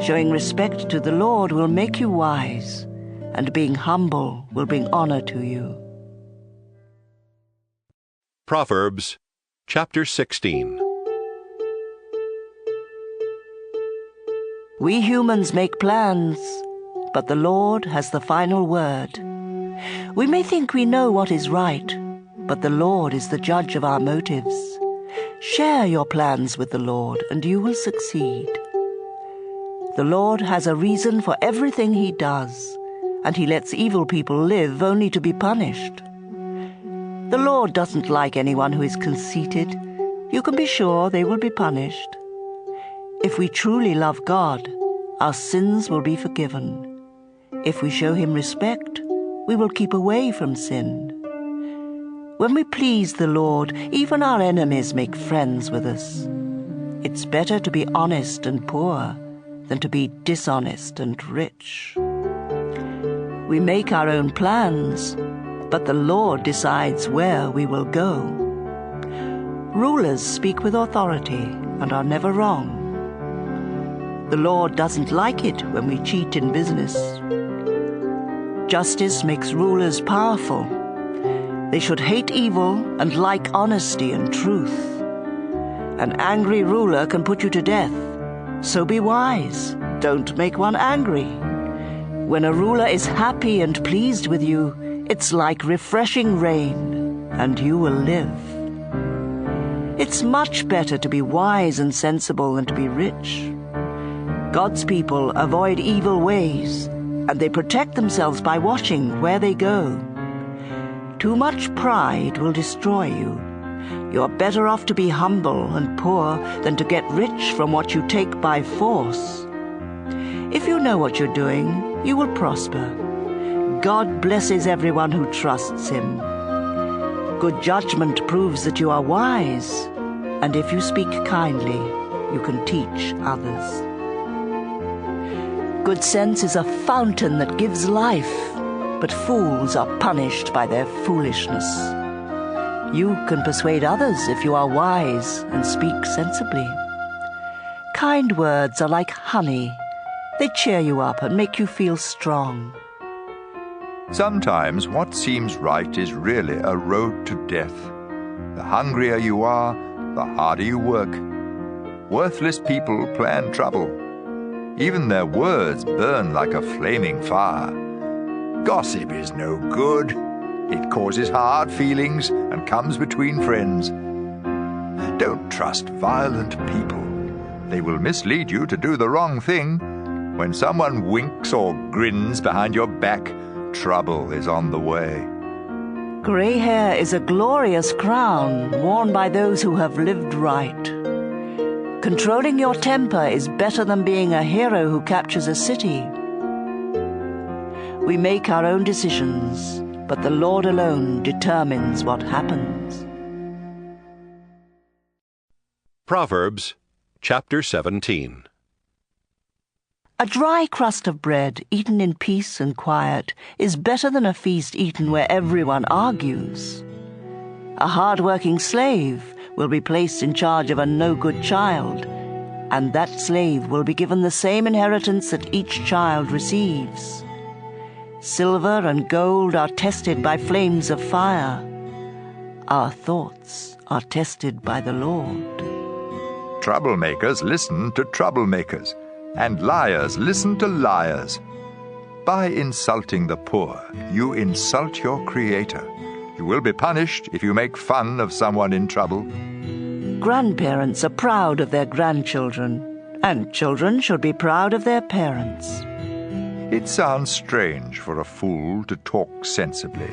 Showing respect to the Lord will make you wise, and being humble will bring honor to you. Proverbs chapter 16. We humans make plans, but the Lord has the final word. We may think we know what is right, but the Lord is the judge of our motives. Share your plans with the Lord, and you will succeed. The Lord has a reason for everything he does, and he lets evil people live only to be punished. The Lord doesn't like anyone who is conceited. You can be sure they will be punished. If we truly love God, our sins will be forgiven. If we show him respect, we will keep away from sin. When we please the Lord, even our enemies make friends with us. It's better to be honest and poor than to be dishonest and rich. We make our own plans, but the Lord decides where we will go. Rulers speak with authority and are never wrong. The Lord doesn't like it when we cheat in business. Justice makes rulers powerful. They should hate evil and like honesty and truth. An angry ruler can put you to death, so be wise. Don't make one angry. When a ruler is happy and pleased with you, it's like refreshing rain, and you will live. It's much better to be wise and sensible than to be rich. God's people avoid evil ways, and they protect themselves by watching where they go. Too much pride will destroy you. You're better off to be humble and poor than to get rich from what you take by force. If you know what you're doing, you will prosper. God blesses everyone who trusts him. Good judgment proves that you are wise, and if you speak kindly, you can teach others. Good sense is a fountain that gives life, but fools are punished by their foolishness. You can persuade others if you are wise and speak sensibly. Kind words are like honey. They cheer you up and make you feel strong. Sometimes what seems right is really a road to death. The hungrier you are, the harder you work. Worthless people plan trouble. Even their words burn like a flaming fire. Gossip is no good. It causes hard feelings and comes between friends. Don't trust violent people. They will mislead you to do the wrong thing. When someone winks or grins behind your back, trouble is on the way. Grey hair is a glorious crown worn by those who have lived right. Controlling your temper is better than being a hero who captures a city. We make our own decisions, but the Lord alone determines what happens. Proverbs chapter 17. A dry crust of bread eaten in peace and quiet is better than a feast eaten where everyone argues. A hard-working slave will be placed in charge of a no-good child, and that slave will be given the same inheritance that each child receives. Silver and gold are tested by flames of fire. Our thoughts are tested by the Lord. Troublemakers listen to troublemakers, and liars listen to liars. By insulting the poor, you insult your Creator. You will be punished if you make fun of someone in trouble. Grandparents are proud of their grandchildren, and children should be proud of their parents. It sounds strange for a fool to talk sensibly,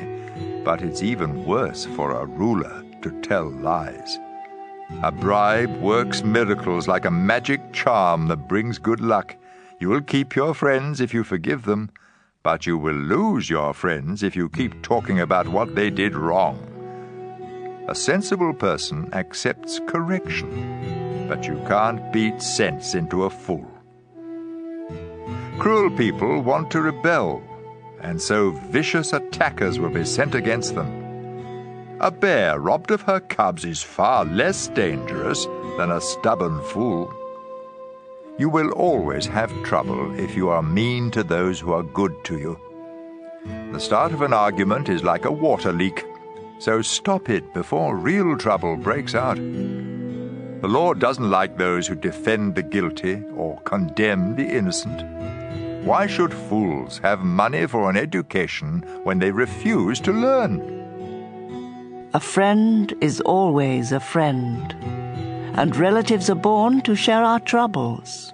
but it's even worse for a ruler to tell lies. A bribe works miracles like a magic charm that brings good luck. You will keep your friends if you forgive them, but you will lose your friends if you keep talking about what they did wrong. A sensible person accepts correction, but you can't beat sense into a fool. Cruel people want to rebel, and so vicious attackers will be sent against them. A bear robbed of her cubs is far less dangerous than a stubborn fool. You will always have trouble if you are mean to those who are good to you. The start of an argument is like a water leak, so stop it before real trouble breaks out. The Lord doesn't like those who defend the guilty or condemn the innocent. Why should fools have money for an education when they refuse to learn? A friend is always a friend, and relatives are born to share our troubles.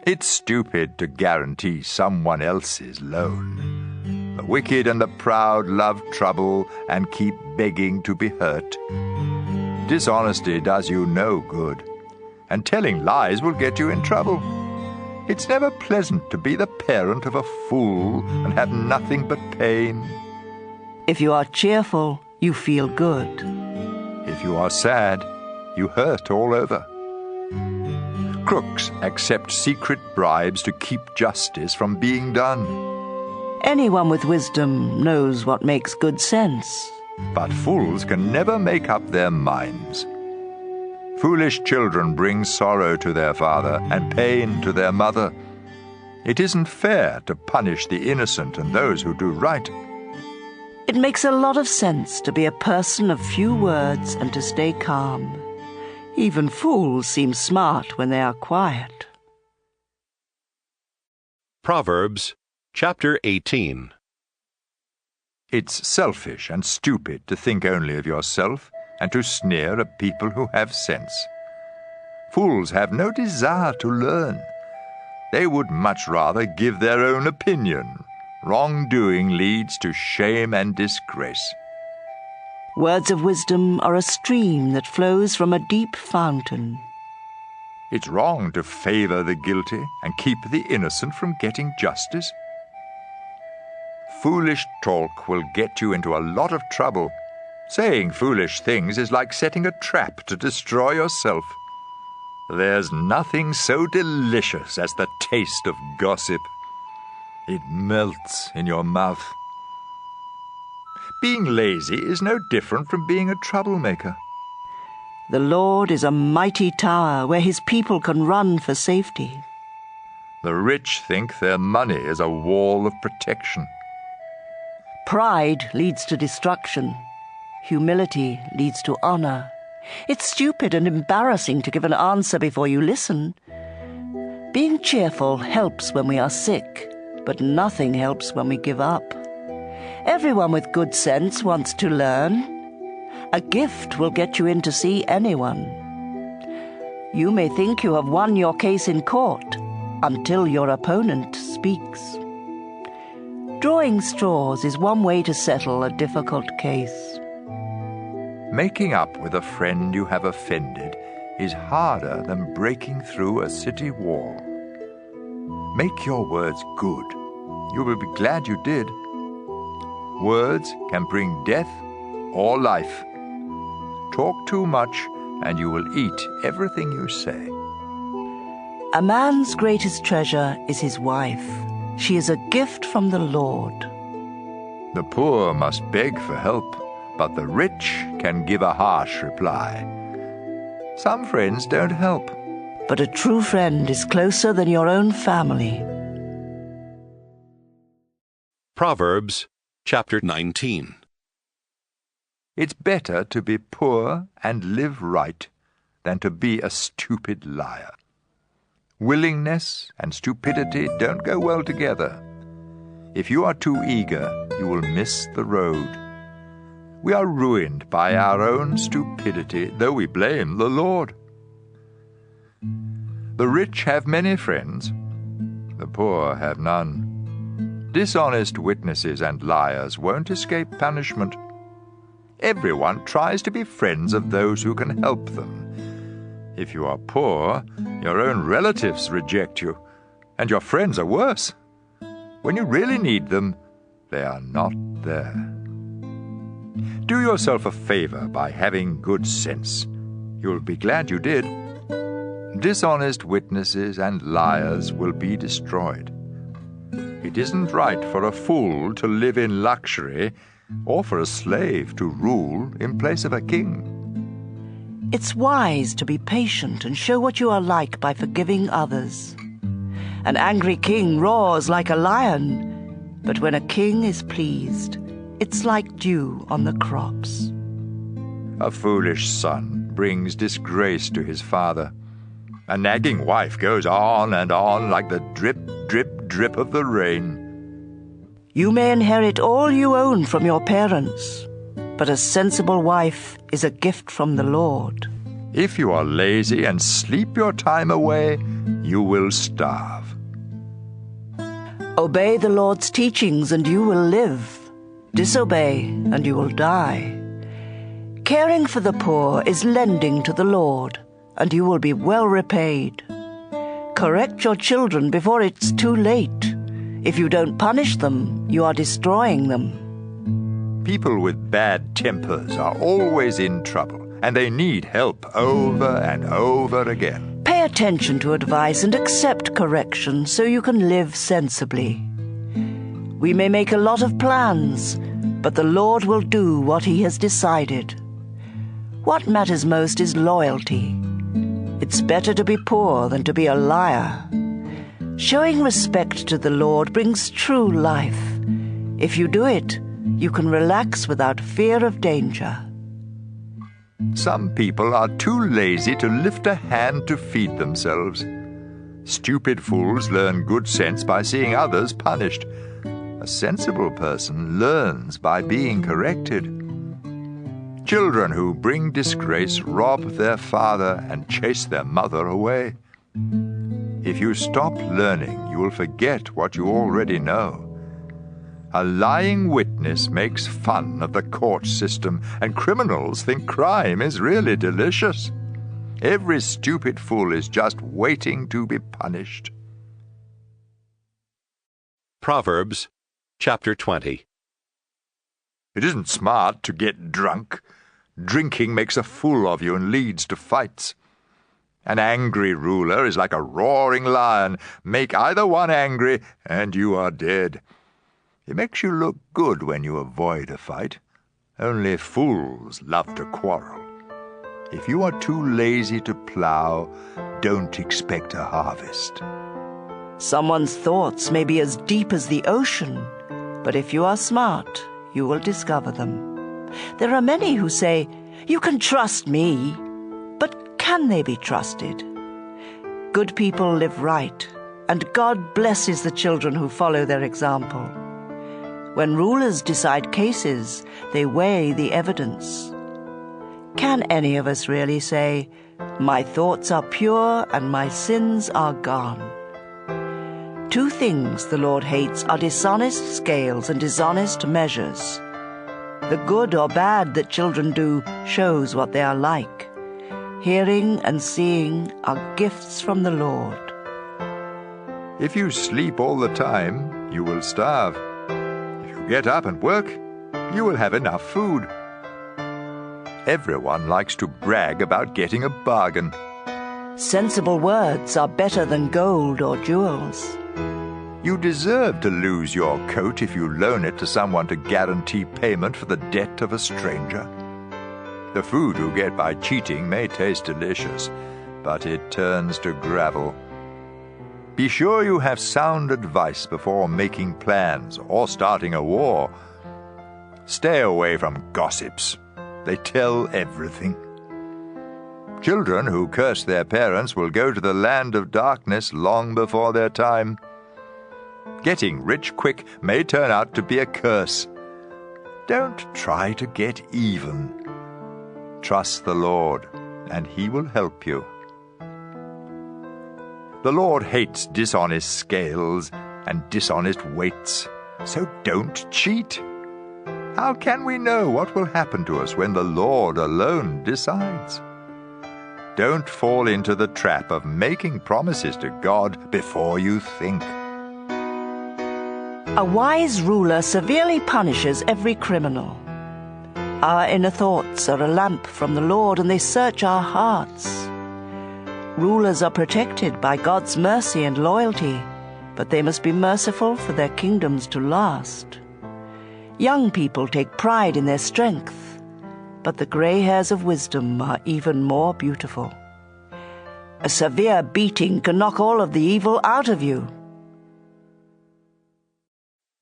It's stupid to guarantee someone else's loan. The wicked and the proud love trouble and keep begging to be hurt. Dishonesty does you no good, and telling lies will get you in trouble. It's never pleasant to be the parent of a fool and have nothing but pain. If you are cheerful, you feel good. If you are sad, you hurt all over. Crooks accept secret bribes to keep justice from being done. Anyone with wisdom knows what makes good sense. But fools can never make up their minds. Foolish children bring sorrow to their father and pain to their mother. It isn't fair to punish the innocent and those who do right. It makes a lot of sense to be a person of few words and to stay calm. Even fools seem smart when they are quiet. Proverbs chapter 18. It's selfish and stupid to think only of yourself and to sneer at people who have sense. Fools have no desire to learn. They would much rather give their own opinion. Wrongdoing leads to shame and disgrace. Words of wisdom are a stream that flows from a deep fountain. It's wrong to favor the guilty and keep the innocent from getting justice. Foolish talk will get you into a lot of trouble. Saying foolish things is like setting a trap to destroy yourself. There's nothing so delicious as the taste of gossip. It melts in your mouth. Being lazy is no different from being a troublemaker. The Lord is a mighty tower where his people can run for safety. The rich think their money is a wall of protection. Pride leads to destruction. Humility leads to honor. It's stupid and embarrassing to give an answer before you listen. Being cheerful helps when we are sick, but nothing helps when we give up. Everyone with good sense wants to learn. A gift will get you in to see anyone. You may think you have won your case in court until your opponent speaks. Drawing straws is one way to settle a difficult case. Making up with a friend you have offended is harder than breaking through a city wall. Make your words good. You will be glad you did. Words can bring death or life. Talk too much and you will eat everything you say. A man's greatest treasure is his wife. She is a gift from the Lord. The poor must beg for help, but the rich can give a harsh reply. Some friends don't help. But a true friend is closer than your own family. Proverbs chapter 19. It's better to be poor and live right than to be a stupid liar. Willingness and stupidity don't go well together. If you are too eager, you will miss the road. We are ruined by our own stupidity, though we blame the Lord. The rich have many friends, the poor have none. Dishonest witnesses and liars won't escape punishment. Everyone tries to be friends of those who can help them. If you are poor, your own relatives reject you, and your friends are worse. When you really need them, they are not there. Do yourself a favor by having good sense. You'll be glad you did. Dishonest witnesses and liars will be destroyed. It isn't right for a fool to live in luxury or for a slave to rule in place of a king. It's wise to be patient and show what you are like by forgiving others. An angry king roars like a lion, but when a king is pleased, it's like dew on the crops. A foolish son brings disgrace to his father. A nagging wife goes on and on like the drip, drip, drip of the rain. You may inherit all you own from your parents, but a sensible wife is a gift from the Lord. If you are lazy and sleep your time away, you will starve. Obey the Lord's teachings and you will live. Disobey and you will die. Caring for the poor is lending to the Lord, and you will be well repaid. Correct your children before it's too late. If you don't punish them, you are destroying them. People with bad tempers are always in trouble, and they need help over and over again. Pay attention to advice and accept correction so you can live sensibly. We may make a lot of plans, but the Lord will do what He has decided. What matters most is loyalty. It's better to be poor than to be a liar. Showing respect to the Lord brings true life. If you do it, you can relax without fear of danger. Some people are too lazy to lift a hand to feed themselves. Stupid fools learn good sense by seeing others punished. A sensible person learns by being corrected. Children who bring disgrace rob their father and chase their mother away. If you stop learning, you will forget what you already know. A lying witness makes fun of the court system, and criminals think crime is really delicious. Every stupid fool is just waiting to be punished. Proverbs chapter 20. It isn't smart to get drunk. Drinking makes a fool of you and leads to fights. An angry ruler is like a roaring lion. Make either one angry, and you are dead. It makes you look good when you avoid a fight. Only fools love to quarrel. If you are too lazy to plow, don't expect a harvest. Someone's thoughts may be as deep as the ocean, but if you are smart, you will discover them. There are many who say, "You can trust me," but can they be trusted? Good people live right, and God blesses the children who follow their example. When rulers decide cases, they weigh the evidence. Can any of us really say, "My thoughts are pure and my sins are gone"? Two things the Lord hates are dishonest scales and dishonest measures. The good or bad that children do shows what they are like. Hearing and seeing are gifts from the Lord. If you sleep all the time, you will starve. If you get up and work, you will have enough food. Everyone likes to brag about getting a bargain. Sensible words are better than gold or jewels. You deserve to lose your coat if you loan it to someone to guarantee payment for the debt of a stranger. The food you get by cheating may taste delicious, but it turns to gravel. Be sure you have sound advice before making plans or starting a war. Stay away from gossips. They tell everything. Children who curse their parents will go to the land of darkness long before their time. Getting rich quick may turn out to be a curse. Don't try to get even. Trust the Lord, and He will help you. The Lord hates dishonest scales and dishonest weights, so don't cheat. How can we know what will happen to us when the Lord alone decides? Don't fall into the trap of making promises to God before you think. A wise ruler severely punishes every criminal. Our inner thoughts are a lamp from the Lord, and they search our hearts. Rulers are protected by God's mercy and loyalty, but they must be merciful for their kingdoms to last. Young people take pride in their strength, but the gray hairs of wisdom are even more beautiful. A severe beating can knock all of the evil out of you.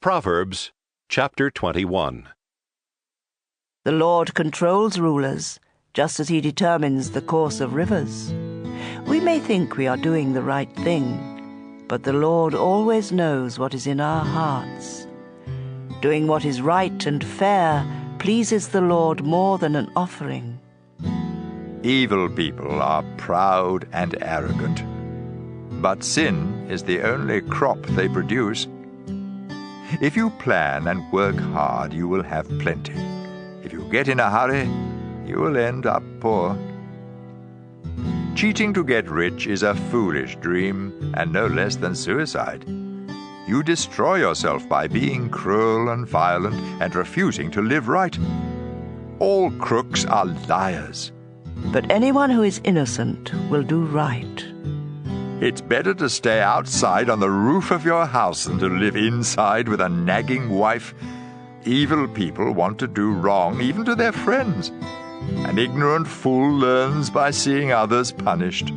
Proverbs chapter 21. The Lord controls rulers, just as he determines the course of rivers. We may think we are doing the right thing, but the Lord always knows what is in our hearts. Doing what is right and fair pleases the Lord more than an offering. Evil people are proud and arrogant, but sin is the only crop they produce. If you plan and work hard, you will have plenty. If you get in a hurry, you will end up poor. Cheating to get rich is a foolish dream, and no less than suicide. You destroy yourself by being cruel and violent and refusing to live right. All crooks are liars. But anyone who is innocent will do right. It's better to stay outside on the roof of your house than to live inside with a nagging wife. Evil people want to do wrong even to their friends. An ignorant fool learns by seeing others punished.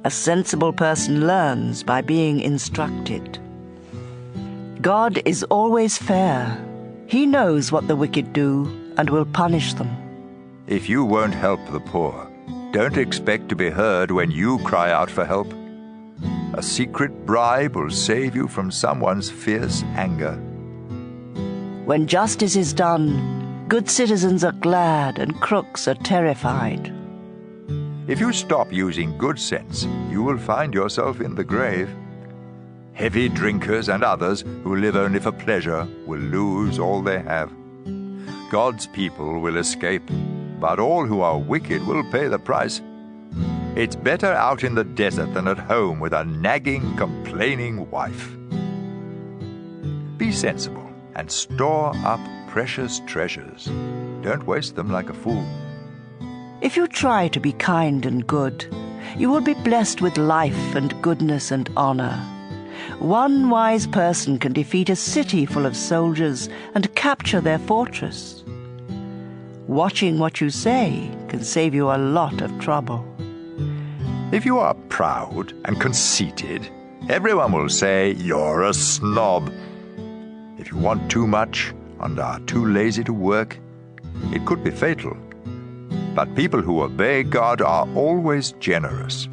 A sensible person learns by being instructed. God is always fair. He knows what the wicked do and will punish them. If you won't help the poor, don't expect to be heard when you cry out for help. A secret bribe will save you from someone's fierce anger. When justice is done, good citizens are glad and crooks are terrified. If you stop using good sense, you will find yourself in the grave. Heavy drinkers and others who live only for pleasure will lose all they have. God's people will escape, but all who are wicked will pay the price. It's better out in the desert than at home with a nagging, complaining wife. Be sensible and store up precious treasures. Don't waste them like a fool. If you try to be kind and good, you will be blessed with life and goodness and honor. One wise person can defeat a city full of soldiers and capture their fortress. Watching what you say can save you a lot of trouble. If you are proud and conceited, everyone will say you're a snob. If you want too much and are too lazy to work, it could be fatal. But people who obey God are always generous.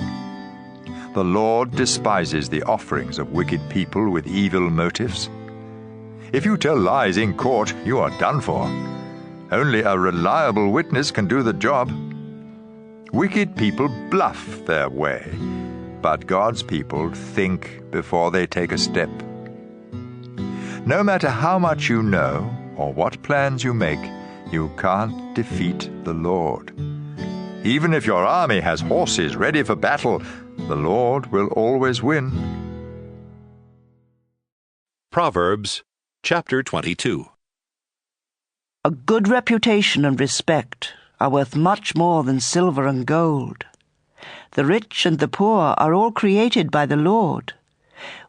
The Lord despises the offerings of wicked people with evil motives. If you tell lies in court, you are done for. Only a reliable witness can do the job. Wicked people bluff their way, but God's people think before they take a step. No matter how much you know or what plans you make, you can't defeat the Lord. Even if your army has horses ready for battle, the Lord will always win. Proverbs chapter 22. A good reputation and respect are worth much more than silver and gold. The rich and the poor are all created by the Lord.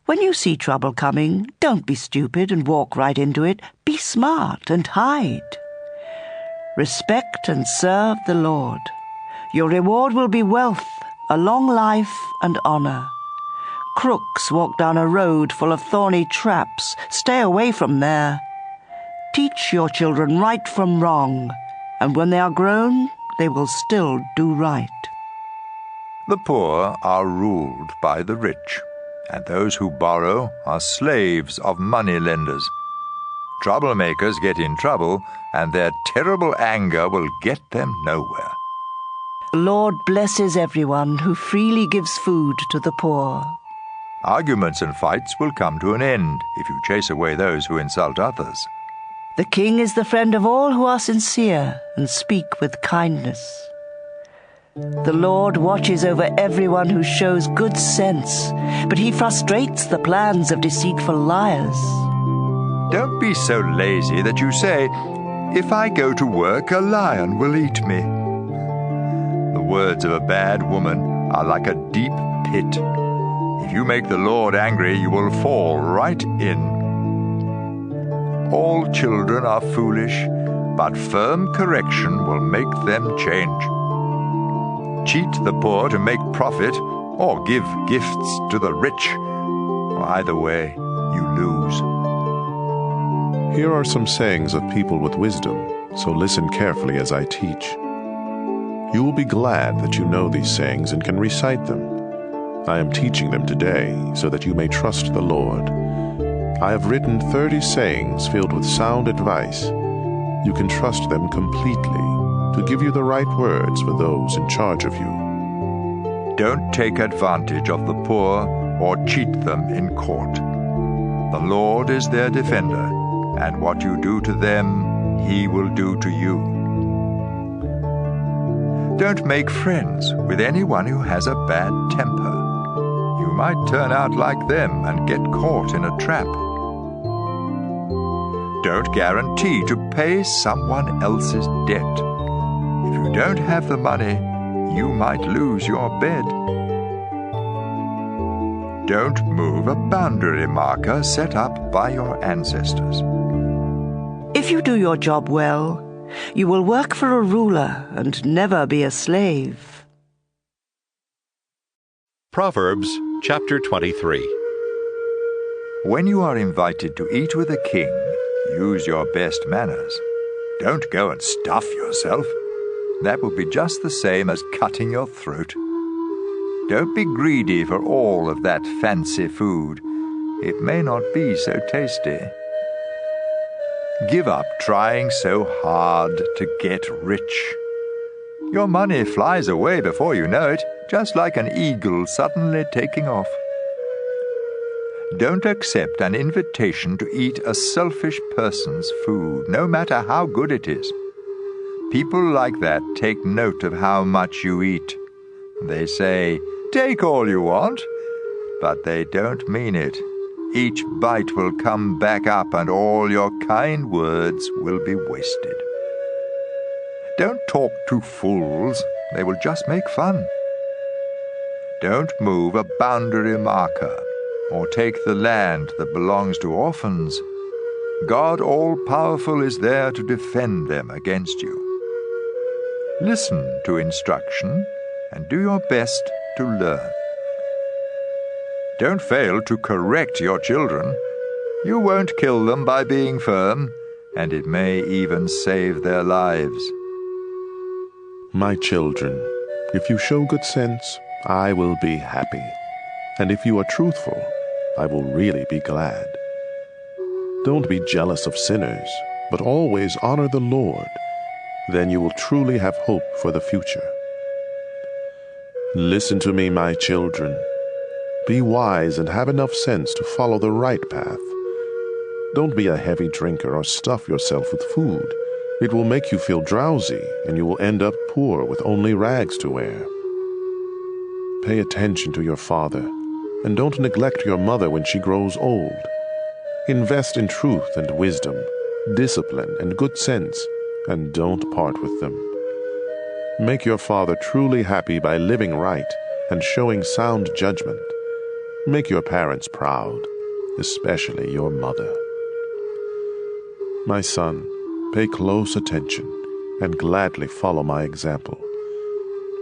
When you see trouble coming, don't be stupid and walk right into it. Be smart and hide. Respect and serve the Lord. Your reward will be wealth, a long life and honor. Crooks walk down a road full of thorny traps. Stay away from there. Teach your children right from wrong, and when they are grown, they will still do right. The poor are ruled by the rich, and those who borrow are slaves of moneylenders. Troublemakers get in trouble, and their terrible anger will get them nowhere. The Lord blesses everyone who freely gives food to the poor. Arguments and fights will come to an end if you chase away those who insult others. The king is the friend of all who are sincere and speak with kindness. The Lord watches over everyone who shows good sense, but he frustrates the plans of deceitful liars. Don't be so lazy that you say, "If I go to work, a lion will eat me." The words of a bad woman are like a deep pit. If you make the Lord angry, you will fall right in. All children are foolish, but firm correction will make them change. Cheat the poor to make profit, or give gifts to the rich. Either way, you lose. Here are some sayings of people with wisdom, so listen carefully as I teach. You will be glad that you know these sayings and can recite them. I am teaching them today so that you may trust the Lord. I have written 30 sayings filled with sound advice. You can trust them completely to give you the right words for those in charge of you. Don't take advantage of the poor or cheat them in court. The Lord is their defender, and what you do to them, He will do to you. Don't make friends with anyone who has a bad temper. You might turn out like them and get caught in a trap. Don't guarantee to pay someone else's debt. If you don't have the money, you might lose your bed. Don't move a boundary marker set up by your ancestors. If you do your job well, you will work for a ruler and never be a slave. Proverbs chapter 23. When you are invited to eat with a king, use your best manners. Don't go and stuff yourself. That will be just the same as cutting your throat. Don't be greedy for all of that fancy food. It may not be so tasty. Give up trying so hard to get rich. Your money flies away before you know it, just like an eagle suddenly taking off. Don't accept an invitation to eat a selfish person's food, no matter how good it is. People like that take note of how much you eat. They say, "Take all you want," but they don't mean it. Each bite will come back up and all your kind words will be wasted. Don't talk to fools. They will just make fun. Don't move a boundary marker or take the land that belongs to orphans. God all-powerful is there to defend them against you. Listen to instruction and do your best to learn. Don't fail to correct your children. You won't kill them by being firm, and it may even save their lives. My children, if you show good sense, I will be happy. And if you are truthful, I will really be glad. Don't be jealous of sinners, but always honor the Lord. Then you will truly have hope for the future. Listen to me, my children. Be wise and have enough sense to follow the right path. Don't be a heavy drinker or stuff yourself with food. It will make you feel drowsy, and you will end up poor with only rags to wear. Pay attention to your father, and don't neglect your mother when she grows old. Invest in truth and wisdom, discipline and good sense, and don't part with them. Make your father truly happy by living right and showing sound judgment. Make your parents proud, especially your mother. My son, pay close attention and gladly follow my example.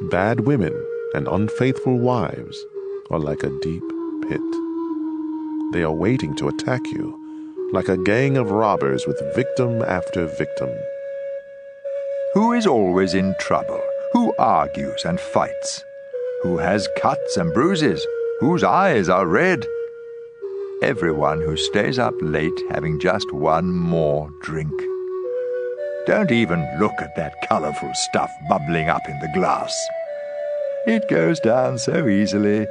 Bad women and unfaithful wives are like a deep pit. They are waiting to attack you, like a gang of robbers with victim after victim. Who is always in trouble? Who argues and fights? Who has cuts and bruises? Whose eyes are red? Everyone who stays up late having just one more drink. Don't even look at that colorful stuff bubbling up in the glass. It goes down so easily,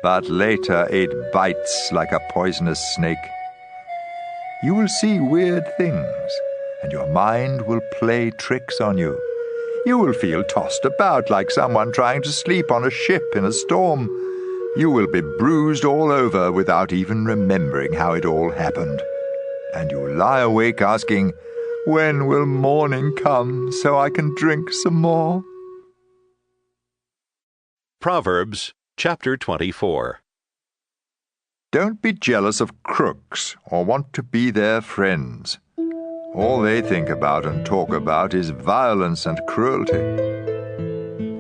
but later it bites like a poisonous snake. You will see weird things, and your mind will play tricks on you. You will feel tossed about like someone trying to sleep on a ship in a storm. You will be bruised all over without even remembering how it all happened. And you will lie awake asking, "When will morning come so I can drink some more?" Proverbs chapter 24. Don't be jealous of crooks or want to be their friends. All they think about and talk about is violence and cruelty.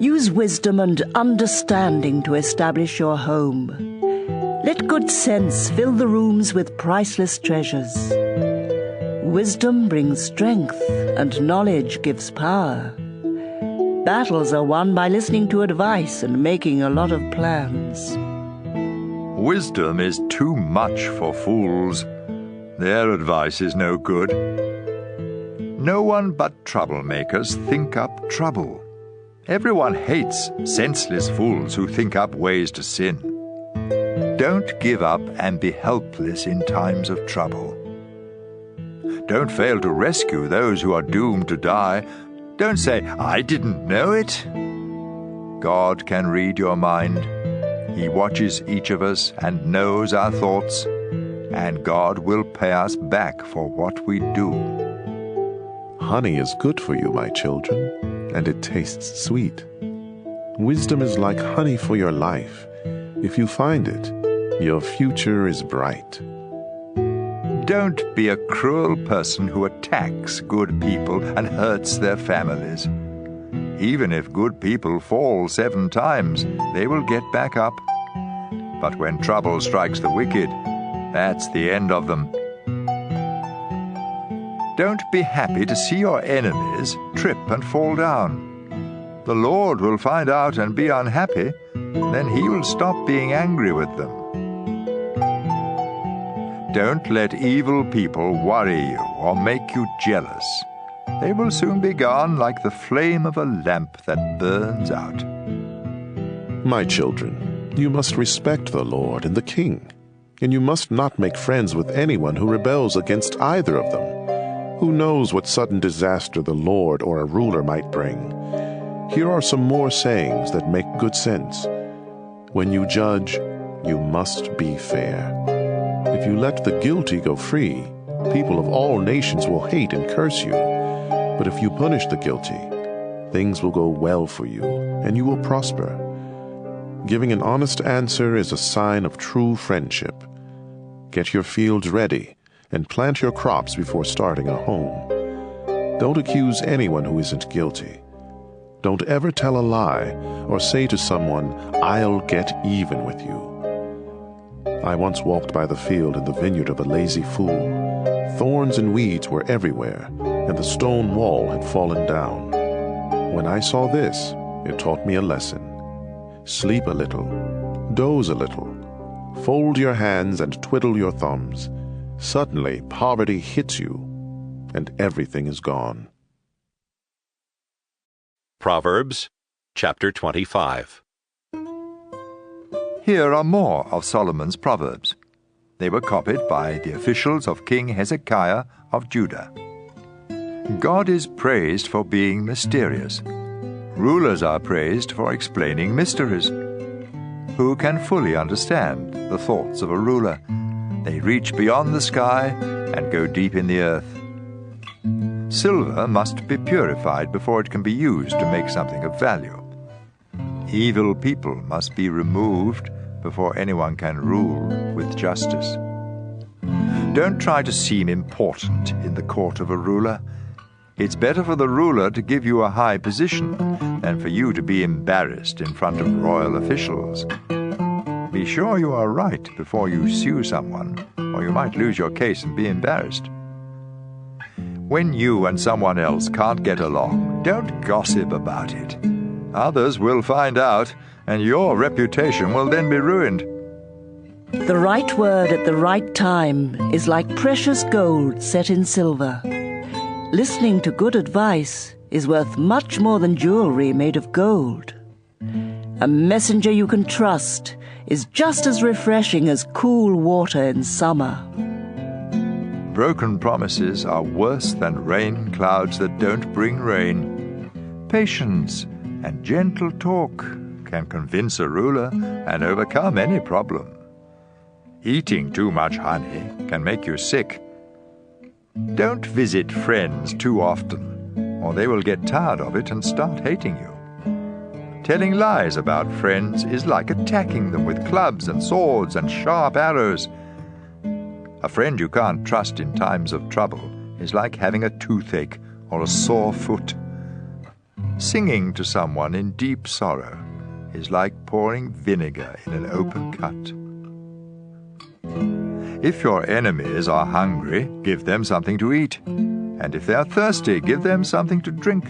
Use wisdom and understanding to establish your home. Let good sense fill the rooms with priceless treasures. Wisdom brings strength, and knowledge gives power. Battles are won by listening to advice and making a lot of plans. Wisdom is too much for fools. Their advice is no good. No one but troublemakers think up trouble. Everyone hates senseless fools who think up ways to sin. Don't give up and be helpless in times of trouble. Don't fail to rescue those who are doomed to die. Don't say, "I didn't know it." God can read your mind. He watches each of us and knows our thoughts, and God will pay us back for what we do. Honey is good for you, my children, and it tastes sweet. Wisdom is like honey for your life. If you find it, your future is bright. Don't be a cruel person who attacks good people and hurts their families. Even if good people fall 7 times, they will get back up. But when trouble strikes the wicked, that's the end of them. Don't be happy to see your enemies trip and fall down. The Lord will find out and be unhappy, then He will stop being angry with them. Don't let evil people worry you or make you jealous. They will soon be gone like the flame of a lamp that burns out. My children, you must respect the Lord and the King, and you must not make friends with anyone who rebels against either of them. Who knows what sudden disaster the Lord or a ruler might bring? Here are some more sayings that make good sense. When you judge, you must be fair. If you let the guilty go free, people of all nations will hate and curse you. But if you punish the guilty, things will go well for you, and you will prosper. Giving an honest answer is a sign of true friendship. Get your fields ready and plant your crops before starting a home. Don't accuse anyone who isn't guilty. Don't ever tell a lie or say to someone, "I'll get even with you." I once walked by the field in the vineyard of a lazy fool. Thorns and weeds were everywhere, and the stone wall had fallen down. When I saw this, it taught me a lesson. Sleep a little, doze a little, fold your hands and twiddle your thumbs. Suddenly, poverty hits you, and everything is gone. Proverbs chapter 25. Here are more of Solomon's Proverbs. They were copied by the officials of King Hezekiah of Judah. God is praised for being mysterious. Rulers are praised for explaining mysteries. Who can fully understand the thoughts of a ruler? They reach beyond the sky and go deep in the earth. Silver must be purified before it can be used to make something of value. Evil people must be removed before anyone can rule with justice. Don't try to seem important in the court of a ruler. It's better for the ruler to give you a high position than for you to be embarrassed in front of royal officials. Be sure you are right before you sue someone, or you might lose your case and be embarrassed. When you and someone else can't get along, don't gossip about it. Others will find out, and your reputation will then be ruined. The right word at the right time is like precious gold set in silver. Listening to good advice is worth much more than jewelry made of gold. A messenger you can trust is just as refreshing as cool water in summer. Broken promises are worse than rain clouds that don't bring rain. Patience and gentle talk can convince a ruler and overcome any problem. Eating too much honey can make you sick. Don't visit friends too often, or they will get tired of it and start hating you. Telling lies about friends is like attacking them with clubs and swords and sharp arrows. A friend you can't trust in times of trouble is like having a toothache or a sore foot. Singing to someone in deep sorrow is like pouring vinegar in an open cut. If your enemies are hungry, give them something to eat, and if they are thirsty, give them something to drink.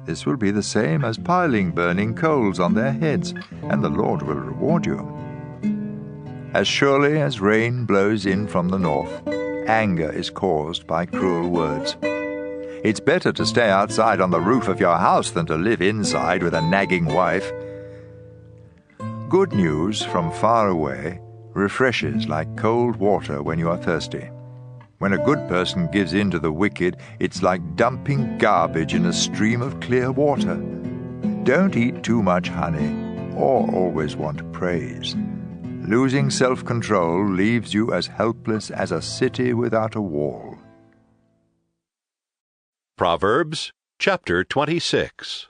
This will be the same as piling burning coals on their heads, and the Lord will reward you. As surely as rain blows in from the north, anger is caused by cruel words. It's better to stay outside on the roof of your house than to live inside with a nagging wife. Good news from far away refreshes like cold water when you are thirsty. When a good person gives in to the wicked, it's like dumping garbage in a stream of clear water. Don't eat too much honey, or always want praise. Losing self-control leaves you as helpless as a city without a wall. Proverbs chapter 26.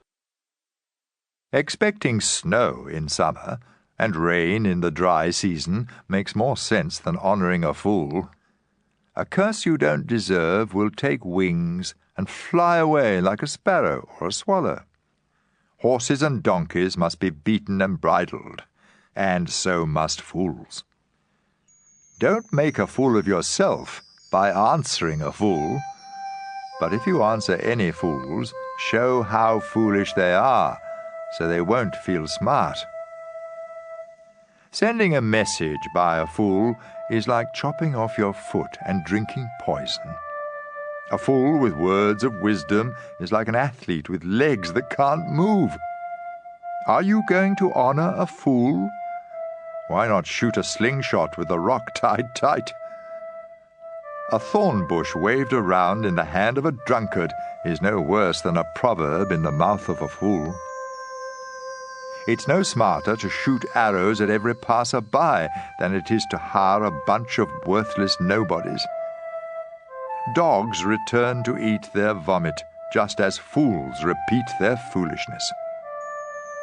Expecting snow in summer and rain in the dry season makes more sense than honoring a fool. A curse you don't deserve will take wings and fly away like a sparrow or a swallow. Horses and donkeys must be beaten and bridled, and so must fools. Don't make a fool of yourself by answering a fool, but if you answer any fools, show how foolish they are, so they won't feel smart. Sending a message by a fool is like chopping off your foot and drinking poison. A fool with words of wisdom is like an athlete with legs that can't move. Are you going to honor a fool? Why not shoot a slingshot with the rock tied tight? A thorn bush waved around in the hand of a drunkard is no worse than a proverb in the mouth of a fool. It's no smarter to shoot arrows at every passer-by than it is to hire a bunch of worthless nobodies. Dogs return to eat their vomit, just as fools repeat their foolishness.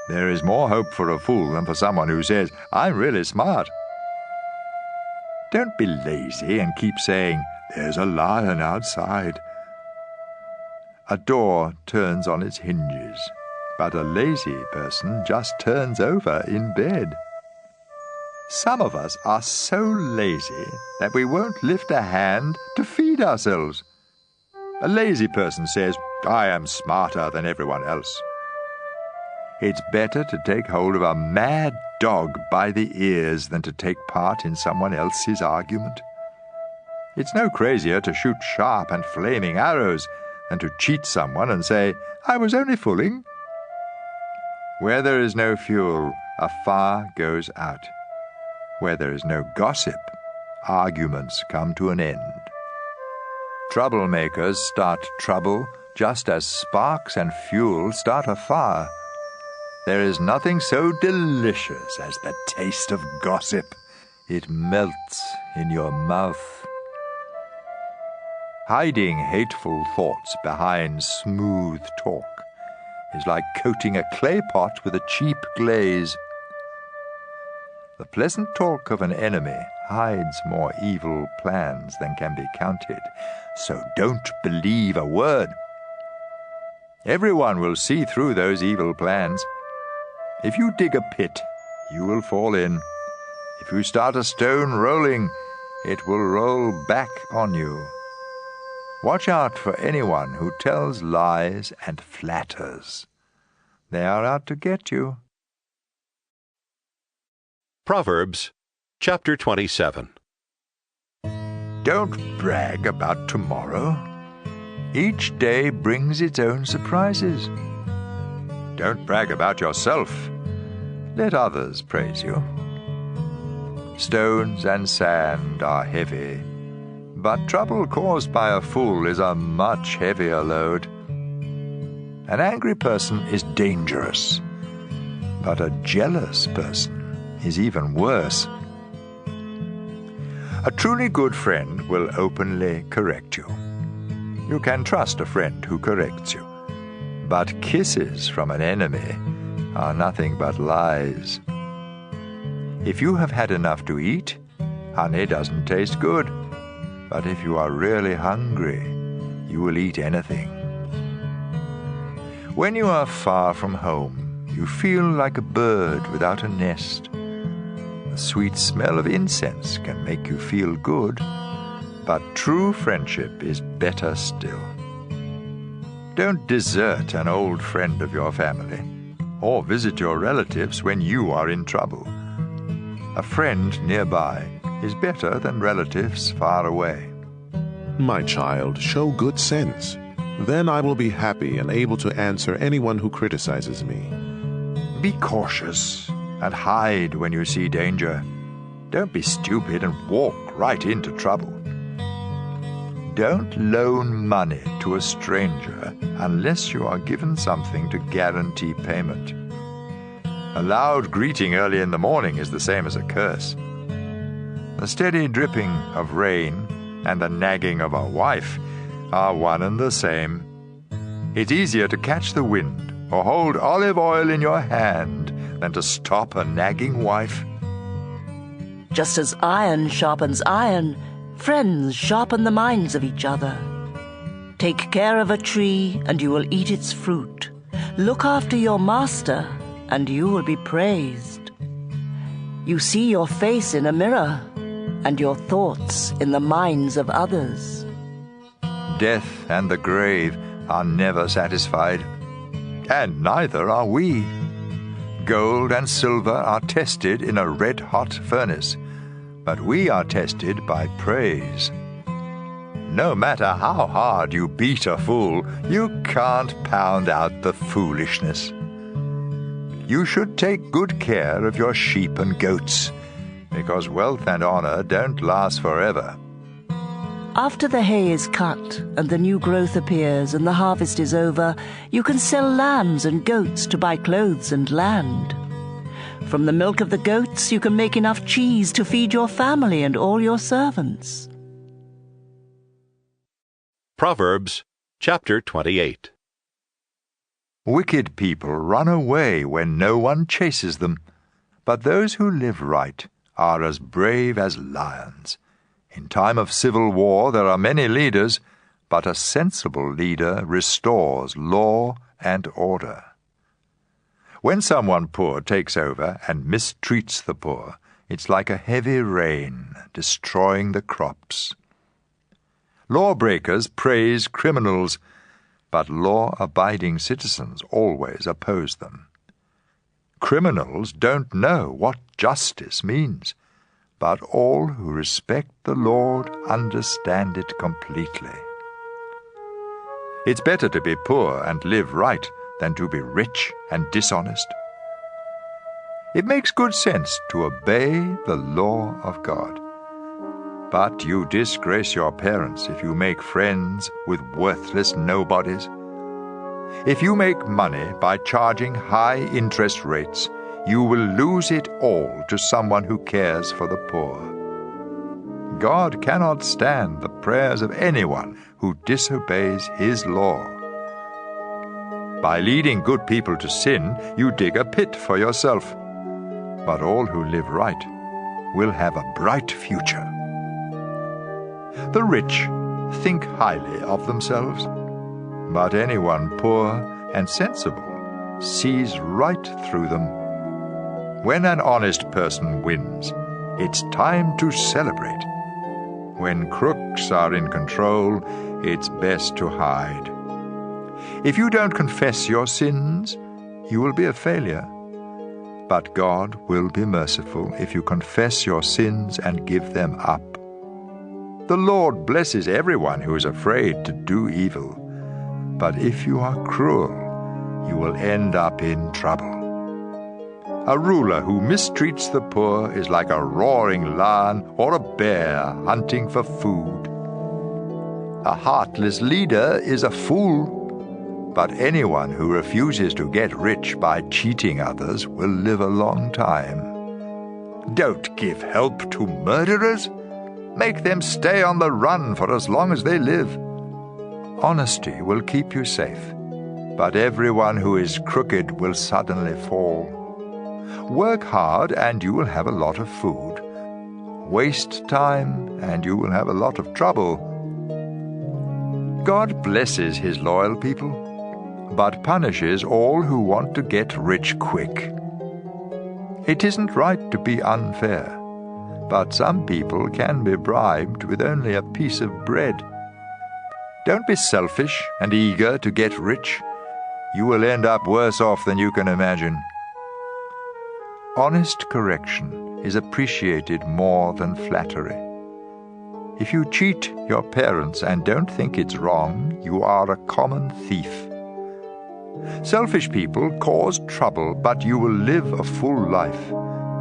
There is more hope for a fool than for someone who says, "I'm really smart." Don't be lazy and keep saying, "There's a lion outside." A door turns on its hinges, but a lazy person just turns over in bed. Some of us are so lazy that we won't lift a hand to feed ourselves. A lazy person says, "I am smarter than everyone else." It's better to take hold of a mad dog by the ears than to take part in someone else's argument. It's no crazier to shoot sharp and flaming arrows than to cheat someone and say, "I was only fooling." Where there is no fuel, a fire goes out. Where there is no gossip, arguments come to an end. Troublemakers start trouble just as sparks and fuel start a fire. There is nothing so delicious as the taste of gossip. It melts in your mouth. Hiding hateful thoughts behind smooth talk is like coating a clay pot with a cheap glaze. The pleasant talk of an enemy hides more evil plans than can be counted, so don't believe a word. Everyone will see through those evil plans. If you dig a pit, you will fall in. If you start a stone rolling, it will roll back on you. Watch out for anyone who tells lies and flatters. They are out to get you. Proverbs chapter 27. Don't brag about tomorrow. Each day brings its own surprises. Don't brag about yourself. Let others praise you. Stones and sand are heavy, but trouble caused by a fool is a much heavier load. An angry person is dangerous, but a jealous person is even worse. A truly good friend will openly correct you. You can trust a friend who corrects you, but kisses from an enemy are nothing but lies. If you have had enough to eat, honey doesn't taste good. But if you are really hungry, you will eat anything. When you are far from home, you feel like a bird without a nest. The sweet smell of incense can make you feel good, but true friendship is better still. Don't desert an old friend of your family, or visit your relatives when you are in trouble. A friend nearby is better than relatives far away. My child, show good sense. Then I will be happy and able to answer anyone who criticizes me. Be cautious and hide when you see danger. Don't be stupid and walk right into trouble. Don't loan money to a stranger unless you are given something to guarantee payment. A loud greeting early in the morning is the same as a curse. The steady dripping of rain and the nagging of a wife are one and the same. It's easier to catch the wind or hold olive oil in your hand than to stop a nagging wife. Just as iron sharpens iron, friends sharpen the minds of each other. Take care of a tree, and you will eat its fruit. Look after your master, and you will be praised. You see your face in a mirror, and your thoughts in the minds of others. Death and the grave are never satisfied, and neither are we. Gold and silver are tested in a red-hot furnace, but we are tested by praise. No matter how hard you beat a fool, you can't pound out the foolishness. You should take good care of your sheep and goats, because wealth and honor don't last forever. After the hay is cut and the new growth appears and the harvest is over, you can sell lambs and goats to buy clothes and land. From the milk of the goats you can make enough cheese to feed your family and all your servants. Proverbs chapter 28. Wicked people run away when no one chases them, but those who live right are as brave as lions. In time of civil war there are many leaders, but a sensible leader restores law and order. When someone poor takes over and mistreats the poor, it's like a heavy rain destroying the crops. Lawbreakers praise criminals, but law-abiding citizens always oppose them. Criminals don't know what justice means, but all who respect the Lord understand it completely. It's better to be poor and live right than to be rich and dishonest. It makes good sense to obey the law of God. But you disgrace your parents if you make friends with worthless nobodies. If you make money by charging high interest rates, you will lose it all to someone who cares for the poor. God cannot stand the prayers of anyone who disobeys His law. By leading good people to sin, you dig a pit for yourself. But all who live right will have a bright future. The rich think highly of themselves, but anyone poor and sensible sees right through them. When an honest person wins, it's time to celebrate. When crooks are in control, it's best to hide. If you don't confess your sins, you will be a failure. But God will be merciful if you confess your sins and give them up. The Lord blesses everyone who is afraid to do evil. But if you are cruel, you will end up in trouble. A ruler who mistreats the poor is like a roaring lion or a bear hunting for food. A heartless leader is a fool, but anyone who refuses to get rich by cheating others will live a long time. Don't give help to murderers. Make them stay on the run for as long as they live. Honesty will keep you safe. but everyone who is crooked will suddenly fall. Work hard and you will have a lot of food. Waste time and you will have a lot of trouble. God blesses his loyal people, but punishes all who want to get rich quick. It isn't right to be unfair, but some people can be bribed with only a piece of bread. Don't be selfish and eager to get rich. You will end up worse off than you can imagine. Honest correction is appreciated more than flattery. If you cheat your parents and don't think it's wrong, you are a common thief. Selfish people cause trouble, but you will live a full life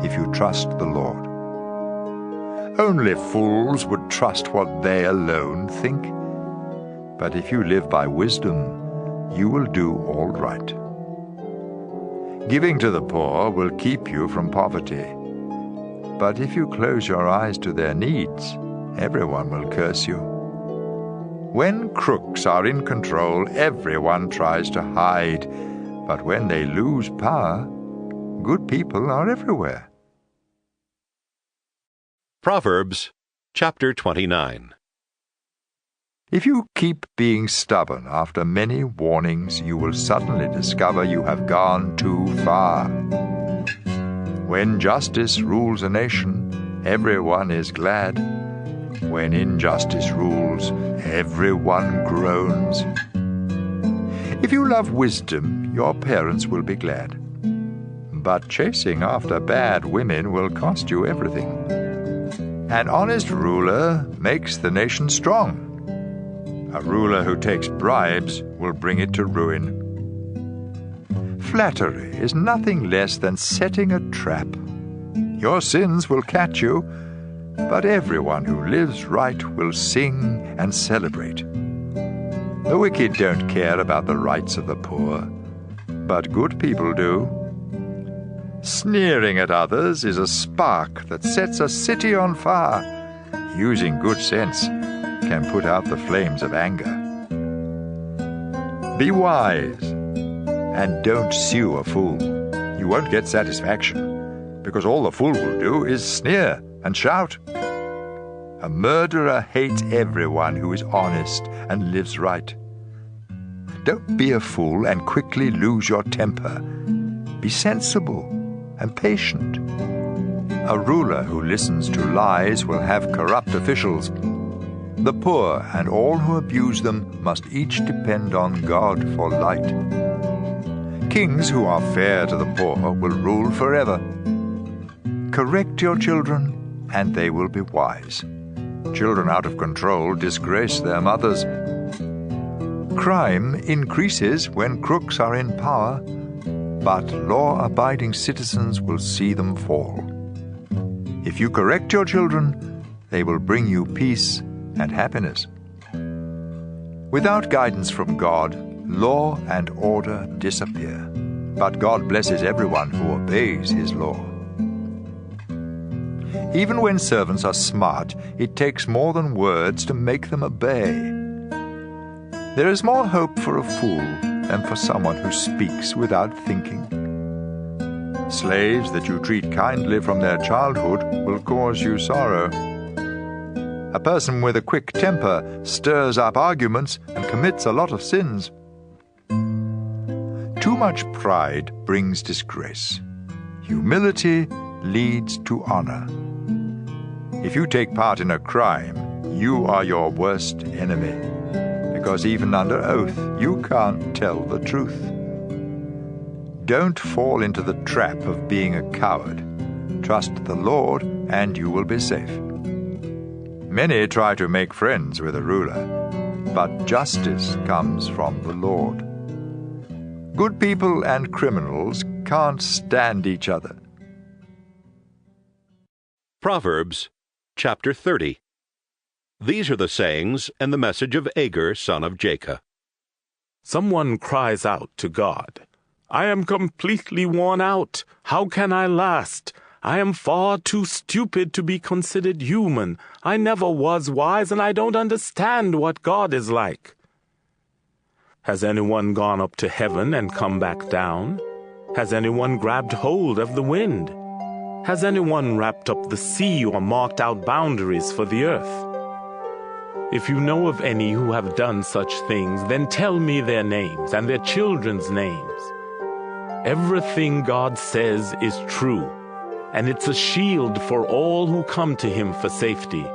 if you trust the Lord. Only fools would trust what they alone think. But if you live by wisdom, you will do all right. Giving to the poor will keep you from poverty. But if you close your eyes to their needs, everyone will curse you. When crooks are in control, everyone tries to hide. But when they lose power, good people are everywhere. Proverbs chapter 29. If you keep being stubborn after many warnings, you will suddenly discover you have gone too far. When justice rules a nation, everyone is glad. When injustice rules, everyone groans. If you love wisdom, your parents will be glad. But chasing after bad women will cost you everything. An honest ruler makes the nation strong. A ruler who takes bribes will bring it to ruin. Flattery is nothing less than setting a trap. Your sins will catch you, but everyone who lives right will sing and celebrate. The wicked don't care about the rights of the poor, but good people do. Sneering at others is a spark that sets a city on fire. Using good sense can put out the flames of anger. Be wise and don't sue a fool. You won't get satisfaction, because all the fool will do is sneer and shout. A murderer hates everyone who is honest and lives right. Don't be a fool and quickly lose your temper. Be sensible and patient. A ruler who listens to lies will have corrupt officials. The poor and all who abuse them must each depend on God for light. Kings who are fair to the poor will rule forever. Correct your children, and they will be wise. Children out of control disgrace their mothers. Crime increases when crooks are in power, but law-abiding citizens will see them fall. If you correct your children, they will bring you peace and happiness. Without guidance from God, law and order disappear, but God blesses everyone who obeys his law. Even when servants are smart, it takes more than words to make them obey. There is more hope for a fool than for someone who speaks without thinking. Slaves that you treat kindly from their childhood will cause you sorrow. A person with a quick temper stirs up arguments and commits a lot of sins. Too much pride brings disgrace. Humility leads to honor. If you take part in a crime, you are your worst enemy, because even under oath, you can't tell the truth. Don't fall into the trap of being a coward. Trust the Lord, and you will be safe. Many try to make friends with a ruler, but justice comes from the Lord. Good people and criminals can't stand each other. Proverbs chapter 30. These are the sayings and the message of Agur, son of Jacob. Someone cries out to God, "I am completely worn out. How can I last? I am far too stupid to be considered human. I never was wise, and I don't understand what God is like." Has anyone gone up to heaven and come back down? Has anyone grabbed hold of the wind? Has anyone wrapped up the sea or marked out boundaries for the earth? If you know of any who have done such things, then tell me their names and their children's names. Everything God says is true, and it's a shield for all who come to him for safety.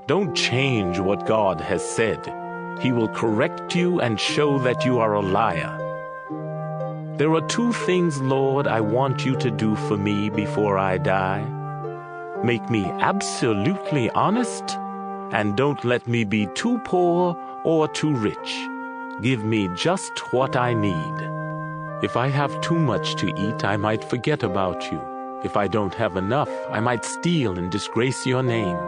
Don't change what God has said. He will correct you and show that you are a liar. There are 2 things, Lord, I want you to do for me before I die. Make me absolutely honest, and don't let me be too poor or too rich. Give me just what I need. If I have too much to eat, I might forget about you. If I don't have enough, I might steal and disgrace your name.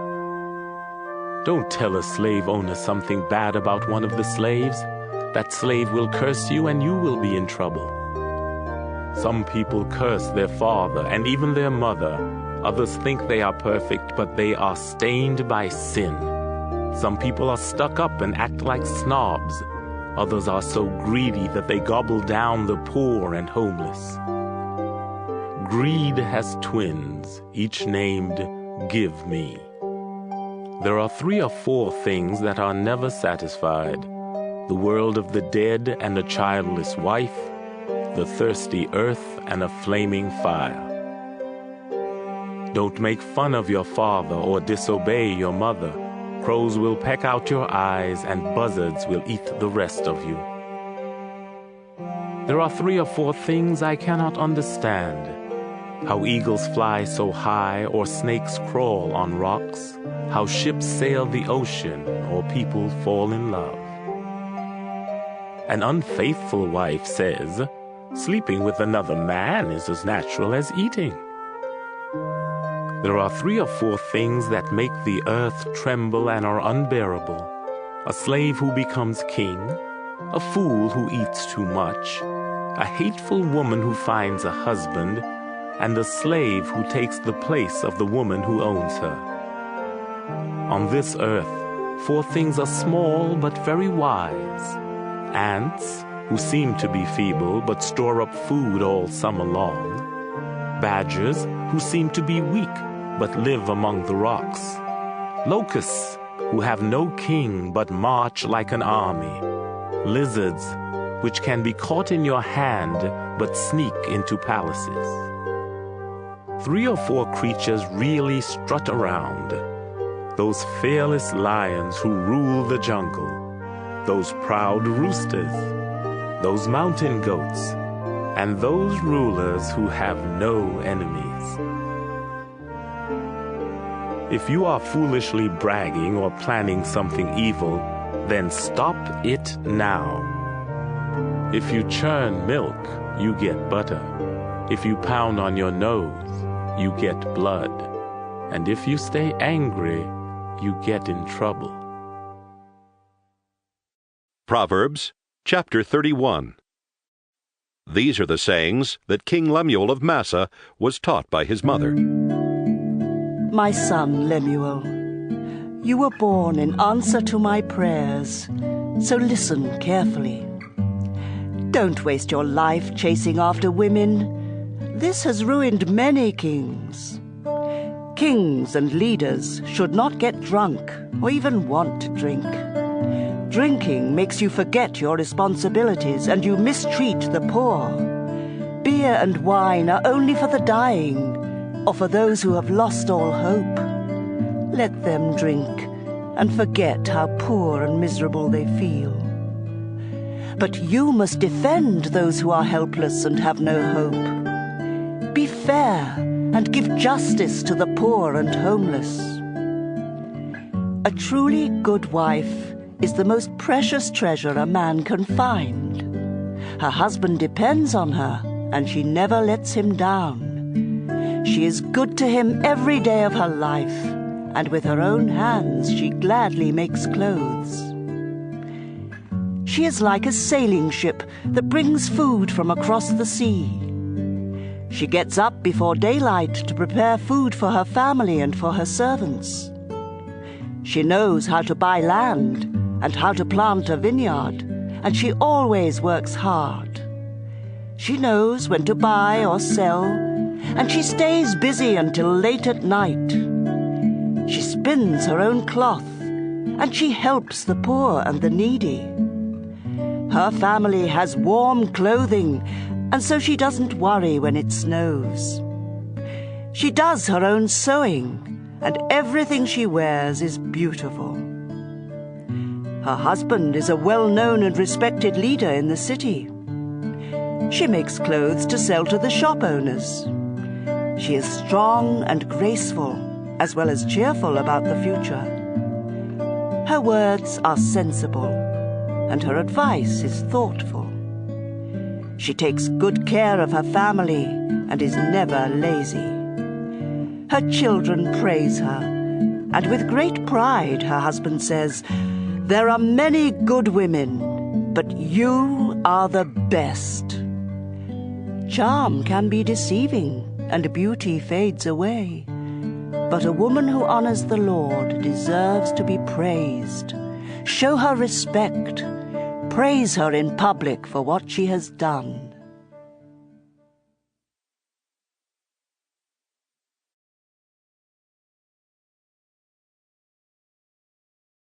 Don't tell a slave owner something bad about one of the slaves. That slave will curse you and you will be in trouble. Some people curse their father and even their mother. Others think they are perfect, but they are stained by sin. Some people are stuck up and act like snobs. Others are so greedy that they gobble down the poor and homeless. Greed has twins, each named Give Me. There are 3 or 4 things that are never satisfied: the world of the dead and a childless wife, the thirsty earth and a flaming fire. Don't make fun of your father or disobey your mother. Crows will peck out your eyes and buzzards will eat the rest of you. There are 3 or 4 things I cannot understand: how eagles fly so high or snakes crawl on rocks, how ships sail the ocean or people fall in love. An unfaithful wife says, sleeping with another man is as natural as eating. There are 3 or 4 things that make the earth tremble and are unbearable: a slave who becomes king, a fool who eats too much, a hateful woman who finds a husband, and a slave who takes the place of the woman who owns her. On this earth, 4 things are small but very wise: ants, who seem to be feeble but store up food all summer long; badgers, who seem to be weak but live among the rocks; locusts, who have no king but march like an army; lizards, which can be caught in your hand but sneak into palaces. 3 or 4 creatures really strut around: those fearless lions who rule the jungle, those proud roosters, those mountain goats, and those rulers who have no enemies. If you are foolishly bragging or planning something evil, then stop it now. If you churn milk, you get butter. If you pound on your nose, you get blood. And if you stay angry, you get in trouble. Proverbs chapter 31. These are the sayings that King Lemuel of Massa was taught by his mother. My son Lemuel, you were born in answer to my prayers, so listen carefully. Don't waste your life chasing after women. This has ruined many kings. Kings and leaders should not get drunk or even want to drink. Drinking makes you forget your responsibilities and you mistreat the poor. Beer and wine are only for the dying or for those who have lost all hope. Let them drink and forget how poor and miserable they feel. But you must defend those who are helpless and have no hope. Be fair and give justice to the poor and homeless. A truly good wife is the most precious treasure a man can find. Her husband depends on her, and she never lets him down. She is good to him every day of her life, and with her own hands she gladly makes clothes. She is like a sailing ship that brings food from across the sea. She gets up before daylight to prepare food for her family and for her servants. She knows how to buy land and how to plant a vineyard, and she always works hard. She knows when to buy or sell, and she stays busy until late at night. She spins her own cloth, and she helps the poor and the needy. Her family has warm clothing, and so she doesn't worry when it snows. She does her own sewing, and everything she wears is beautiful. Her husband is a well-known and respected leader in the city. She makes clothes to sell to the shop owners. She is strong and graceful, as well as cheerful about the future. Her words are sensible, and her advice is thoughtful. She takes good care of her family and is never lazy. Her children praise her, and with great pride her husband says, "There are many good women, but you are the best." Charm can be deceiving, and beauty fades away. But a woman who honors the Lord deserves to be praised. Show her respect. Praise her in public for what she has done.